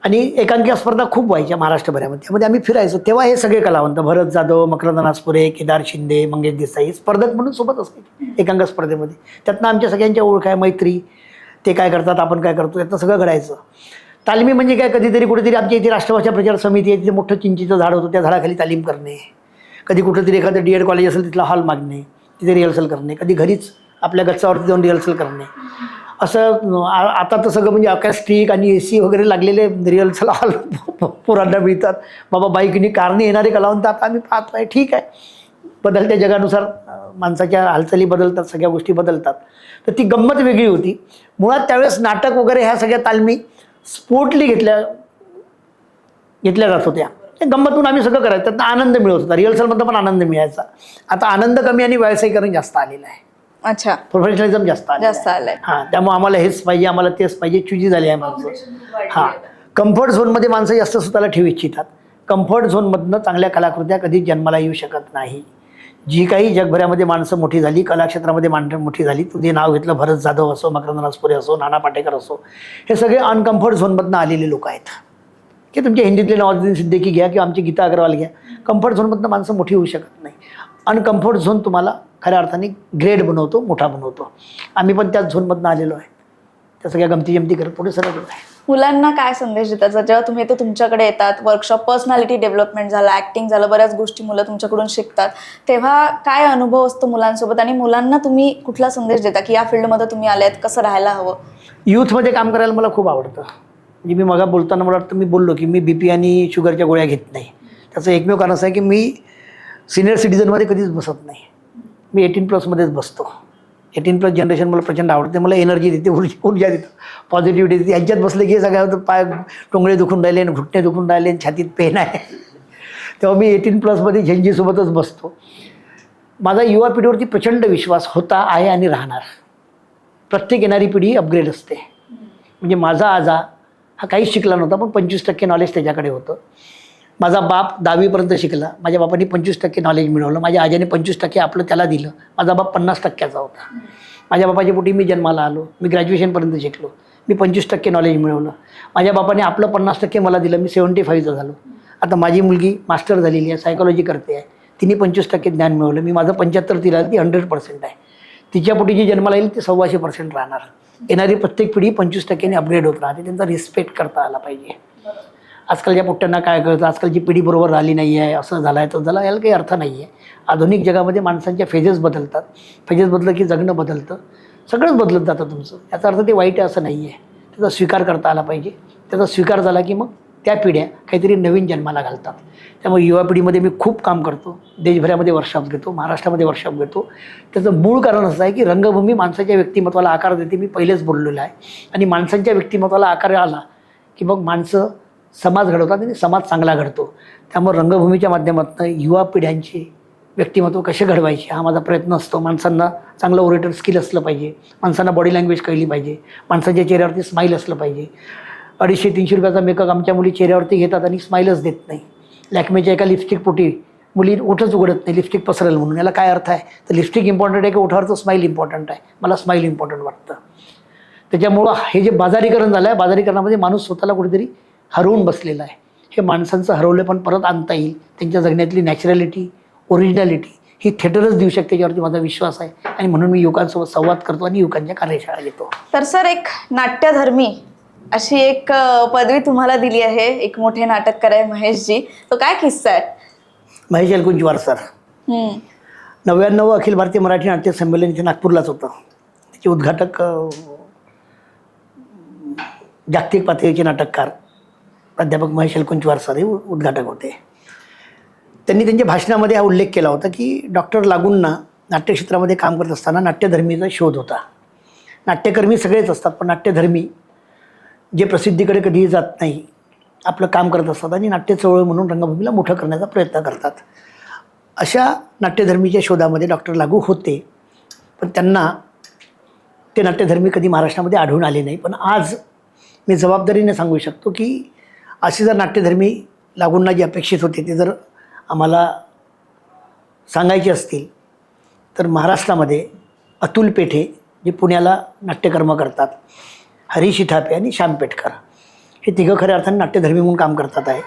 B: आणि एकांकिका स्पर्धा खूप व्हायच्या महाराष्ट्रभरामध्ये, त्यामध्ये आम्ही फिरायचो. तेव्हा हे सगळे कलावंत, भरत जाधव, मकरंद नासपुरे, केदार शिंदे, मंगेश देसाई स्पर्धक म्हणून सोबत असायचे एकांकिका स्पर्धेमध्ये. त्यातनं आमच्या सगळ्यांच्या ओळख आहे, मैत्री, ते काय करतात आपण काय करतो, यातनं सगळं घडायचं. तालमी म्हणजे काय, कधीतरी कुठेतरी आमच्या इथे राष्ट्रभाषा प्रचार समिती आहे, तिथे मोठं चिंचेचं झाड होतं, त्या झाडाखाली तालीम करणे. कधी कुठेतरी एखादं DED कॉलेज असेल तिथला हॉल मागणे, तिथे रिहर्सल करणे. कधी घरीच आपल्या गच्चावरती जाऊन रिहर्सल करणे. असं आता तर सगळं म्हणजे अकॅस्टिक आणि AC वगैरे लागलेले रिहर्सल हॉल पोरांना मिळतात. बाबा बाईकनी कारने येणारे कलावंत आता आम्ही पाहतोय. ठीक आहे, बदलत्या जगानुसार माणसाच्या हालचाली बदलतात, सगळ्या गोष्टी बदलतात. तर ती गंमत वेगळी होती. मुळात त्यावेळेस नाटक वगैरे ह्या सगळ्या तालमी स्पोर्टली घेतल्या जात होत्या. गंमतून आम्ही सगळं करायचं, त्यातनं आनंद मिळत होता. रिहर्सलमधनं पण आनंद मिळायचा. आता आनंद कमी आणि व्यावसायिकरण जास्त आलेलं आहे.
C: अच्छा,
B: प्रोफेशनलिझम जास्त
C: आलंय.
B: हां, त्यामुळे आम्हाला हेच पाहिजे, आम्हाला तेच पाहिजे, चुजी झाली आहे माणसं. हां, कम्फर्ट झोनमध्ये माणसं जास्त स्वतःला ठेवू इच्छितात. कम्फर्ट झोनमधनं चांगल्या कलाकृत्या कधी जन्माला येऊ शकत नाही. जी काही जगभरामध्ये माणसं मोठी झाली, कलाक्षेत्रामध्ये माणसं मोठी झाली, तुझे नाव घेतलं भरत जाधव असो, मकरंद राजपुरे असो, नाना पाटेकर असो, हे सगळे अनकम्फर्ट झोनमधनं आलेले लोक आहेत. की तुमच्या हिंदीतले नवाजुद्दीन सिद्दीकी घ्या किंवा आमची गीता अग्रवाल घ्या, कम्फर्ट झोनमधनं माणसं मोठी होऊ शकत नाही. अनकम्फर्ट झोन तुम्हाला खऱ्या अर्थाने ग्रेड बनवतो, मोठा बनवतो. आम्ही पण त्याच झोनमधनं आलेलो आहे. त्या सगळ्या गमती जमती करत पुढे सरकलो आहे.
C: मुलांना काय संदेश देतात जेव्हा तुम्ही इथे तुमच्याकडे येतात, वर्कशॉप, पर्सनॅलिटी डेव्हलपमेंट झालं, ऍक्टिंग झालं, बऱ्याच गोष्टी मुलं तुमच्याकडून शिकतात, तेव्हा काय अनुभव असतो मुलांसोबत आणि मुलांना तुम्ही कुठला संदेश देता की या फील्डमध्ये तुम्ही आल्यात, कसं राहायला हवं?
B: यूथमध्ये काम करायला मला खूप आवडतं. म्हणजे मी मगा बोलताना मला वाटतं मी बोललो की मी BP आणि शुगरच्या गोळ्या घेत नाही. त्याचं एकमेव कारण असं आहे की मी सिनियर सिटीजनमध्ये कधीच बसत नाही. मी 18+ बसतो. 18+ जनरेशन मला प्रचंड आवडते. मला एनर्जी देते, ऊर्जा देतं, पॉझिटिव्हिटी देते. यांच्यात बसले की सगळ्या पाय टोंगळे दुखून राहिले, घुटणे दुखून राहिले, छातीत पेन आहे. तेव्हा मी 18+ झेंजीसोबतच बसतो. माझा युवा पिढीवरती प्रचंड विश्वास होता, आहे आणि राहणार. प्रत्येक येणारी पिढी अपग्रेड असते. म्हणजे माझा आजा हा काहीच शिकला नव्हता, पण 25% नॉलेज त्याच्याकडे होतं. माझा बाप 10वीपर्यंत शिकला, माझ्या बापाने 25% नॉलेज मिळवलं. माझ्या आजीने 25% आपलं त्याला दिलं. माझा बाप 50%चा होता. माझ्या बापाच्या पोटी मी जन्माला आलो, मी ग्रॅज्युएशनपर्यंत शिकलो, मी 25% नॉलेज मिळवलं. माझ्या बापाने आपलं 50% मला दिलं, मी 75चा झालो. आता माझी मुलगी मास्टर झालेली आहे, सायकोलॉजी करते आहे, तिने 25% ज्ञान मिळवलं. मी माझं 75 तिला, ती 100% आहे. तिच्या पोटी जी जन्माला येईल ती 125% राहणार. येणारी प्रत्येक पिढी 25%ने अपग्रेड होत राहते. त्यांचा रिस्पेक्ट करता आला पाहिजे. आजकालच्या पोट्ट्यांना काय कळतं, आजकालची पिढी बरोबर राहिली नाही आहे, असं झालं आहे, तर झालं, याला काही अर्थ नाही आहे. आधुनिक जगामध्ये माणसांच्या फेजेस बदलतात. फेजेस बदललं की जगणं बदलतं, सगळंच बदलत जातं तुमचं. याचा अर्थ ते वाईट आहे असं नाही आहे. त्याचा स्वीकार करता आला पाहिजे. त्याचा स्वीकार झाला की मग त्या पिढ्या काहीतरी नवीन जन्माला घालतात. त्यामुळे युवा पिढीमध्ये मी खूप काम करतो. देशभरामध्ये वर्कशॉप घेतो, महाराष्ट्रामध्ये वर्कशॉप घेतो. त्याचं मूळ कारण असं आहे की रंगभूमी माणसाच्या व्यक्तिमत्वाला आकार देते. मी पहिलेच बोललेलं आहे. आणि माणसांच्या व्यक्तिमत्वाला आकार आला की मग माणसं समाज घडवतात आणि समाज चांगला घडतो. त्यामुळे रंगभूमीच्या माध्यमातून युवा पिढ्यांचे व्यक्तिमत्व कसे घडवायचे हा माझा प्रयत्न असतो. माणसांना चांगलं ओरेटर स्किल असलं पाहिजे, माणसांना बॉडी लँग्वेज कळली पाहिजे, माणसाच्या चेहऱ्यावरती स्माईल असलं पाहिजे. 250-300 रुपयाचा मेकअप आमच्या मुली चेहऱ्यावरती घेतात आणि स्माईलच देत नाही. लॅक्मेच्या एका लिपस्टिक पोटी मुली ओठच उघडत नाही, लिपस्टिक पसरेल म्हणून. याला काय अर्थ आहे? तर लिपस्टिक इम्पॉर्टंट आहे की ओठावरचं स्माईल इम्पॉर्टंट आहे? मला स्माईल इम्पॉर्टंट वाटतं. त्याच्यामुळं हे जे बाजारीकरण झालं आहे, बाजारीकरणामध्ये माणूस स्वतःला कुठेतरी हरवून बसलेला आहे. हे माणसांचं हरवलं पण परत आणता येईल. त्यांच्या जगण्यातली नॅचरॅलिटी, ओरिजिनॅलिटी ही थिएटरच देऊ शकते, याच्यावरती माझा विश्वास आहे. आणि म्हणून मी युवकांसोबत संवाद करतो आणि युवकांच्या कार्यशाळा घेतो.
C: तर सर, एक नाट्यधर्मी अशी एक पदवी तुम्हाला दिली आहे एक मोठे नाटककार आहे महेशजी. तो काय किस्सा आहे?
B: महेश एलकुंचवार सर 99 अखिल भारतीय मराठी नाट्य संमेलन इथे नागपूरलाच होतं. त्याचे उद्घाटक जागतिक पातळीचे नाटककार प्राध्यापक महेश एलकुंचवार सर हे उद्घाटक होते. त्यांनी त्यांच्या भाषणामध्ये हा उल्लेख केला होता की डॉक्टर लागूंना नाट्यक्षेत्रामध्ये काम करत असताना नाट्यधर्मीचा शोध होता. नाट्यकर्मी सगळेच असतात, पण नाट्यधर्मी जे प्रसिद्धीकडे कधीही जात नाही, आपलं काम करत असतात आणि नाट्य चळवळ म्हणून रंगभूमीला मोठं करण्याचा प्रयत्न करतात. अशा नाट्यधर्मीच्या शोधामध्ये डॉक्टर लागू होते, पण त्यांना ते नाट्यधर्मी कधी महाराष्ट्रामध्ये आढळून आले नाही. पण आज मी जबाबदारीने सांगू शकतो की असे जर नाट्यधर्मी लागूंना जे अपेक्षित होते ते जर आम्हाला सांगायचे असतील तर महाराष्ट्रामध्ये अतुल पेठे जे पुण्याला नाट्यकर्म करतात, हरीश इथापे आणि श्याम पेठकर हे तिघं खऱ्या अर्थाने नाट्यधर्मी म्हणून काम करतात आहे.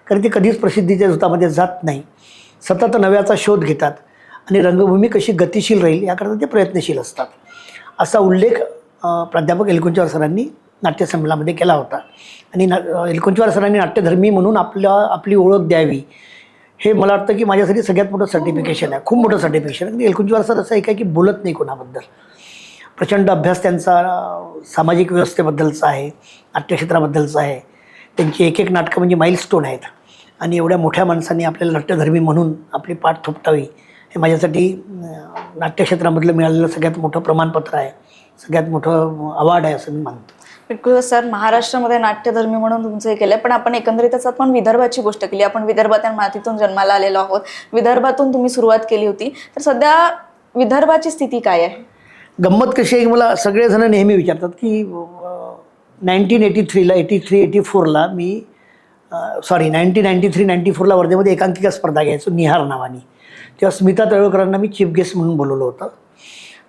B: कारण ते कधीच प्रसिद्धीच्या झुतामध्ये जात नाही, सतत नव्याचा शोध घेतात आणि रंगभूमी कशी गतिशील राहील याकरता ते प्रयत्नशील असतात. असा उल्लेख प्राध्यापक एलकुंचवार सरांनी नाट्यसंमेलनामध्ये केला होता. आणि एलकुंचवार सरांनी नाट्यधर्मी म्हणून आपली ओळख द्यावी हे मला वाटतं की माझ्यासाठी सगळ्यात मोठं सर्टिफिकेशन आहे, खूप मोठं सर्टिफिकेशन आहे. एलकुंचवार सर असं आहे की बोलत नाही कोणाबद्दल. प्रचंड अभ्यास त्यांचा सामाजिक व्यवस्थेबद्दलचा आहे, नाट्यक्षेत्राबद्दलचा आहे. त्यांची एक एक नाटकं म्हणजे माइलस्टोन आहेत. आणि एवढ्या मोठ्या माणसांनी आपल्याला नाट्यधर्मी म्हणून आपली पाठ थोपटावी हे माझ्यासाठी नाट्यक्षेत्रामधलं मिळालेलं सगळ्यात मोठं प्रमाणपत्र आहे, सगळ्यात मोठं अवॉर्ड आहे असं मी मानतो.
C: बिलकुल सर, महाराष्ट्रामध्ये नाट्यधर्मी म्हणून तुमचं हे केलं, पण आपण एकंदरीतच आपण विदर्भाची गोष्ट केली. आपण विदर्भाच्या मातीतून जन्माला आलेलो आहोत, विदर्भातून तुम्ही सुरुवात केली होती. तर सध्या विदर्भाची स्थिती काय आहे?
B: गंमत कशी आहे, मला सगळेजण नेहमी विचारतात की 1983ला 84-84ला मी सॉरी 1993-94ला वर्धेमध्ये एकांकिका स्पर्धा घ्यायचो निहार नावाने. तेव्हा स्मिता तळवकरांना मी चीफ गेस्ट म्हणून बोलवलं होतं.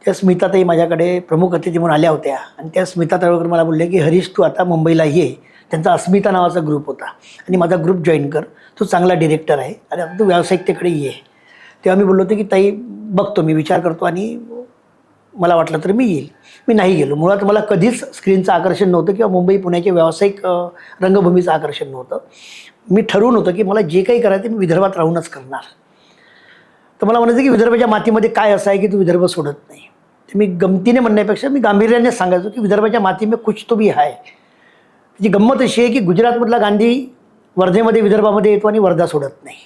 B: त्या स्मिताताई माझ्याकडे प्रमुख अतिथी म्हणून आल्या होत्या आणि त्या स्मिता तळवकर मला बोलले की हरीश तू आता मुंबईला ये. त्यांचा अस्मिता नावाचा ग्रुप होता आणि माझा ग्रुप जॉईन कर, तू चांगला डिरेक्टर आहे आणि आता तू व्यावसायिकतेकडे ये. तेव्हा मी बोललो होतो की ताई बघतो, मी विचार करतो आणि मला वाटलं तर मी येईल. मी नाही गेलो. मुळात मला कधीच स्क्रीनचं आकर्षण नव्हतं किंवा मुंबई पुण्याच्या व्यावसायिक रंगभूमीचं आकर्षण नव्हतं. मी ठरवून होतं की मला जे काही करायचं मी विदर्भात राहूनच करणार. तर मला म्हणायचं की विदर्भाच्या मातीमध्ये काय असं आहे की तू विदर्भ सोडत नाही. तर मी गमतीने म्हणण्यापेक्षा मी गांभीर्याने सांगायचो की विदर्भाच्या माती में कुछ तो भी आहे. त्याची गंमत अशी आहे की गुजरातमधला गांधी वर्धेमध्ये विदर्भामध्ये येतो आणि वर्धा सोडत नाही,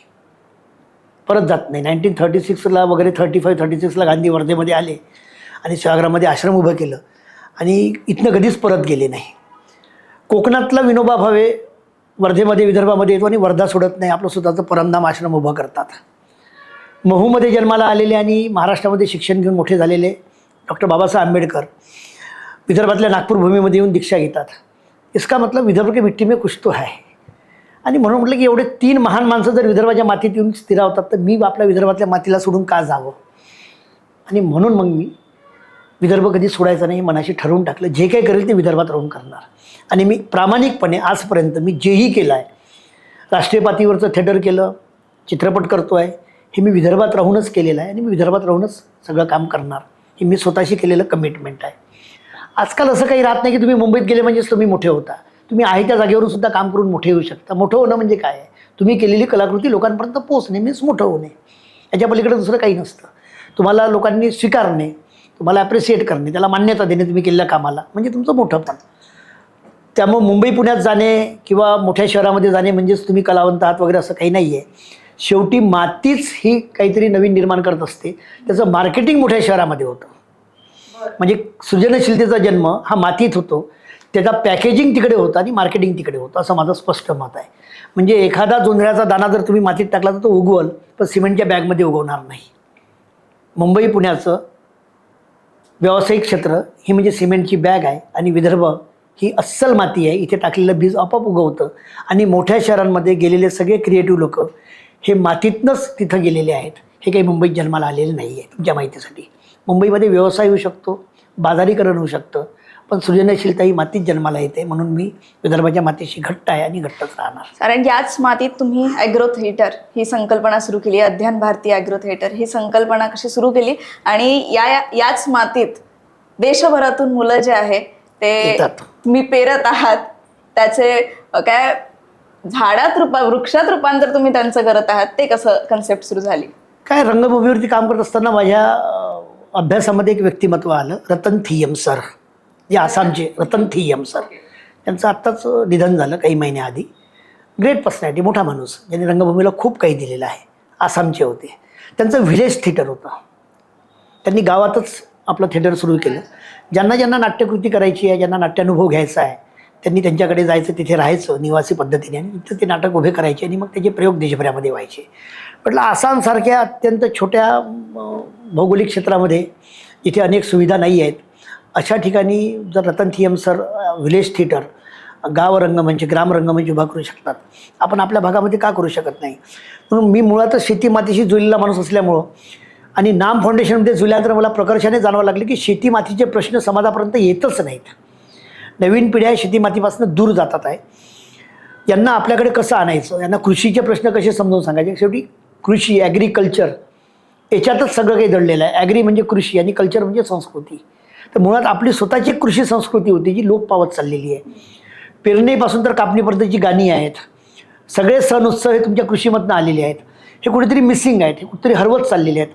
B: परत जात नाही. 1936ला वगैरे 35-36ला गांधी वर्धेमध्ये आले आणि सेवाग्राममध्ये आश्रम उभं केलं आणि इथनं कधीच परत गेले नाही. कोकणातला विनोबा भावे वर्धेमध्ये विदर्भामध्ये येतो आणि वर्धा सोडत नाही, आपलं स्वतःचं परमधाम आश्रम उभं करतात. महूमध्ये जन्माला आलेले आणि महाराष्ट्रामध्ये शिक्षण घेऊन मोठे झालेले डॉक्टर बाबासाहेब आंबेडकर विदर्भातल्या नागपूर भूमीमध्ये येऊन दीक्षा घेतात. इसका मतलब विदर्भ के मिट्टी में कुछ तो है. आणि म्हणून म्हटलं की एवढे 3 महान माणसं जर विदर्भाच्या मातीत येऊन स्थिरावतात तर मी आपल्या विदर्भातल्या मातीला सोडून का जावं. आणि म्हणून मग मी विदर्भ कधी सोडायचं नाही मनाशी ठरवून टाकलं. जे काही करेल ते विदर्भात राहून करणार. आणि मी प्रामाणिकपणे आजपर्यंत मी जेही केलं आहे, राष्ट्रीय पातळीवरचं थिएटर केलं, चित्रपट करतो आहे, हे मी विदर्भात राहूनच केलेलं आहे आणि मी विदर्भात राहूनच सगळं काम करणार. हे मी स्वतःशी केलेलं कमिटमेंट आहे. आजकाल असं काही राहत नाही की तुम्ही मुंबईत गेले म्हणजेच तुम्ही मोठे होता. तुम्ही आहे त्या जागेवरून सुद्धा काम करून मोठे होऊ शकता. मोठं होणं म्हणजे काय आहे, तुम्ही केलेली कलाकृती लोकांपर्यंत पोचणे मीच मोठं होणे. याच्या पलीकडे दुसरं काही नसतं. तुम्हाला लोकांनी स्वीकारणे, तुम्हाला ॲप्रिशिएट करणे, त्याला मान्यता देणे तुम्ही केलेल्या कामाला म्हणजे तुमचं मोठंपण. त्यामुळे मुंबई पुण्यात जाणे किंवा मोठ्या शहरामध्ये जाणे म्हणजेच तुम्ही कलावंत आहात वगैरे असं काही नाही आहे. शेवटी मातीच ही काहीतरी नवीन निर्माण करत असते. त्याचं मार्केटिंग मोठ्या शहरामध्ये होतं. म्हणजे सृजनशीलतेचा जन्म हा मातीत होतो, त्याचा पॅकेजिंग तिकडे होतं आणि मार्केटिंग तिकडे होतं, असं माझं स्पष्ट मत आहे. म्हणजे एखादा जोंधळ्याचा दाणा जर तुम्ही मातीत टाकला तर तो उगवल, पण सिमेंटच्या बॅगमध्ये उगवणार नाही. मुंबई पुण्याचं व्यावसायिक क्षेत्र ही म्हणजे सिमेंटची बॅग आहे आणि विदर्भ ही अस्सल माती आहे. इथे टाकलेलं बीज आपोआप उगवतं आणि मोठ्या शहरांमध्ये गेलेले सगळे क्रिएटिव्ह लोक हे मातीतनंच तिथं गेलेले आहेत. हे काही मुंबईत जन्माला आलेले नाही आहे. तुमच्या माहितीसाठी मुंबईमध्ये व्यवसाय होऊ शकतो, बाजारीकरण होऊ शकतं, पण सृजनशीलता ही मातीत जन्माला येते. म्हणून मी विदर्भाच्या मातीशी घट्ट आहे आणि घट्टच राहणार.
C: कारण याच मातीत तुम्ही ॲग्रो थिएटर ही संकल्पना सुरू केली, अध्ययन भारती ॲग्रो थिएटर ही संकल्पना कशी सुरू केली आणि याच मातीत देशभरातून मुलं जे आहे ते तुम्ही पेरत आहात. त्याचे काय झाडात वृक्षात रूपांतर तुम्ही त्यांचं करत आहात. ते कसं कन्सेप्ट सुरू झाली?
B: काय रंगभूमीवरती काम करत असताना माझ्या अभ्यासामध्ये एक व्यक्तिमत्व आलं, रतन थियम सर, जे आसामचे रतन थियम सर. त्यांचं आत्ताच निधन झालं काही महिन्याआधी. ग्रेट पर्सनॅलिटी, मोठा माणूस, ज्यांनी रंगभूमीला खूप काही दिलेलं आहे. आसामचे होते. त्यांचं व्हिलेज थिएटर होतं. त्यांनी गावातच आपलं थिएटर सुरू केलं. ज्यांना ज्यांना नाट्यकृती करायची आहे, ज्यांना नाट्यानुभव घ्यायचा आहे, त्यांनी त्यांच्याकडे जायचं, तिथे राहायचं निवासी पद्धतीने आणि तिथं ते नाटक उभे करायचे आणि मग त्याचे प्रयोग देशभरामध्ये व्हायचे. म्हटलं आसामसारख्या अत्यंत छोट्या भौगोलिक क्षेत्रामध्ये जिथे अनेक सुविधा नाही आहेत, अशा ठिकाणी जर Ratan Thiem sir village theatre, गाव रंगमंच, ग्राम रंगमंच उभा करू शकतात, आपण आपल्या भागामध्ये का करू शकत नाही? म्हणून मी मुळातच शेती मातीशी जुळलेला माणूस असल्यामुळं आणि नाम फाउंडेशनमध्ये जुळल्यानंतर मला प्रकर्षाने जाणवावं लागले की शेती मातीचे प्रश्न समाजापर्यंत येतच नाहीत. नवीन पिढ्या शेती मातीपासून दूर जातात आहे. यांना आपल्याकडे कसं आणायचं, यांना कृषीचे प्रश्न कसे समजावून सांगायचे? शेवटी कृषी, ॲग्रिकल्चर याच्यातच सगळं काही दडलेलं आहे. ॲग्री म्हणजे कृषी आणि कल्चर म्हणजे संस्कृती. तर मुळात आपली स्वतःची कृषी संस्कृती होती जी लोप पावत चाललेली आहे. पेरणीपासून तर कापणीपर्यंतची गाणी आहेत, सगळे सण उत्सव हे तुमच्या कृषीमधनं आलेले आहेत. हे कुठेतरी मिसिंग आहेत, हे कुठेतरी हरवत चाललेले आहेत.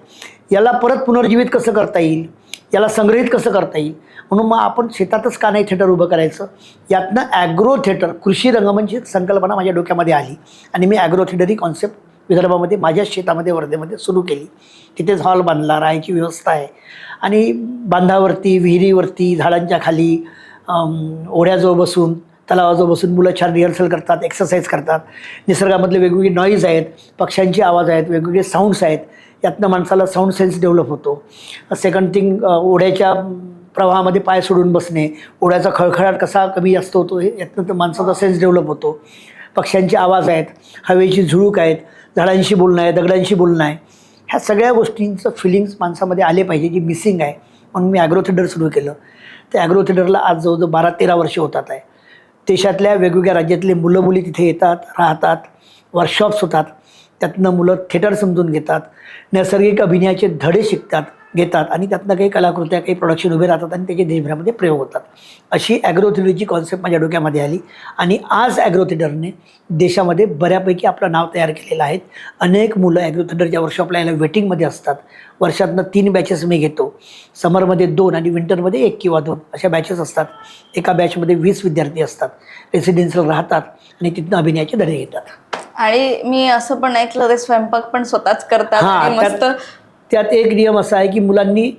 B: याला परत पुनर्जीवित कसं करता येईल, याला संग्रहित कसं करता येईल, म्हणून मग आपण शेतातच का नाही थिएटर उभं करायचं. यातनं ॲग्रो थिएटर, कृषी रंगमंच संकल्पना माझ्या डोक्यामध्ये आली आणि मी ॲग्रो थिएटर ही कॉन्सेप्ट विदर्भामध्ये माझ्या शेतामध्ये वर्धेमध्ये सुरू केली. तिथेच हॉल बांधला, राहायची व्यवस्था आहे आणि बांधावरती, विहिरीवरती, झाडांच्या खाली, ओढ्याजवळ बसून, तलावाजवळ बसून मुलं छान रिहर्सल करतात, एक्सरसाइज करतात. निसर्गामधले वेगवेगळे नॉईज आहेत, पक्ष्यांची आवाज आहेत, वेगवेगळे साऊंड्स आहेत. यातनं माणसाला साऊंड सेन्स डेव्हलप होतो. सेकंड थिंग, ओढ्याच्या प्रवाहामध्ये पाय सोडून बसणे, ओढ्याचा खळखळाट कसा कमी जास्त होतो हे यातनं तर माणसाचा सेन्स डेव्हलप होतो. पक्ष्यांचे आवाज आहेत, हवेची झुळूक आहेत, झाडांशी बोलणं आहे, दगडांशी बोलणं आहे. ह्या सगळ्या गोष्टींचं फिलिंग्स माणसामध्ये आले पाहिजे, जी मिसिंग आहे. म्हणून मी ॲग्रो थिएटर सुरू केलं. त्या ॲग्रो थिएटरला आज जवळजवळ 12-13 वर्ष होतात आहे. देशातल्या वेगवेगळ्या राज्यातले मुलं मुली तिथे येतात, राहतात, वर्कशॉप्स होतात. त्यातनं मुलं थिएटर समजून घेतात, नैसर्गिक अभिनयाचे धडे घेतात आणि त्यातनं काही कलाकृत्या, काही प्रोडक्शन उभे राहतात आणि त्याचे देशभरामध्ये प्रयोग होतात. अशी ॲग्रो थिएटरची कॉन्सेप्ट माझ्या डोक्यामध्ये आली आणि आज ॲग्रो थिएटरने देशामध्ये बऱ्यापैकी आपलं नाव तयार केलेलं आहे. अनेक मुलं ॲग्रो थिएटरच्या वर्कशॉपला यायला वेटिंगमध्ये असतात. वर्षातनं 3 बॅचेस मी घेतो. समरमध्ये 2 आणि विंटरमध्ये 1 किंवा 2 अशा बॅचेस असतात. एका बॅचमध्ये 20 विद्यार्थी असतात. रेसिडेन्शियल राहतात आणि तिथनं अभिनयाचे धडे घेतात.
C: आणि मी असं पण ऐकलं ते स्वयंपाक पण स्वतःच करतात आणि मस्त.
B: त्यात एक नियम असा आहे की मुलांनी,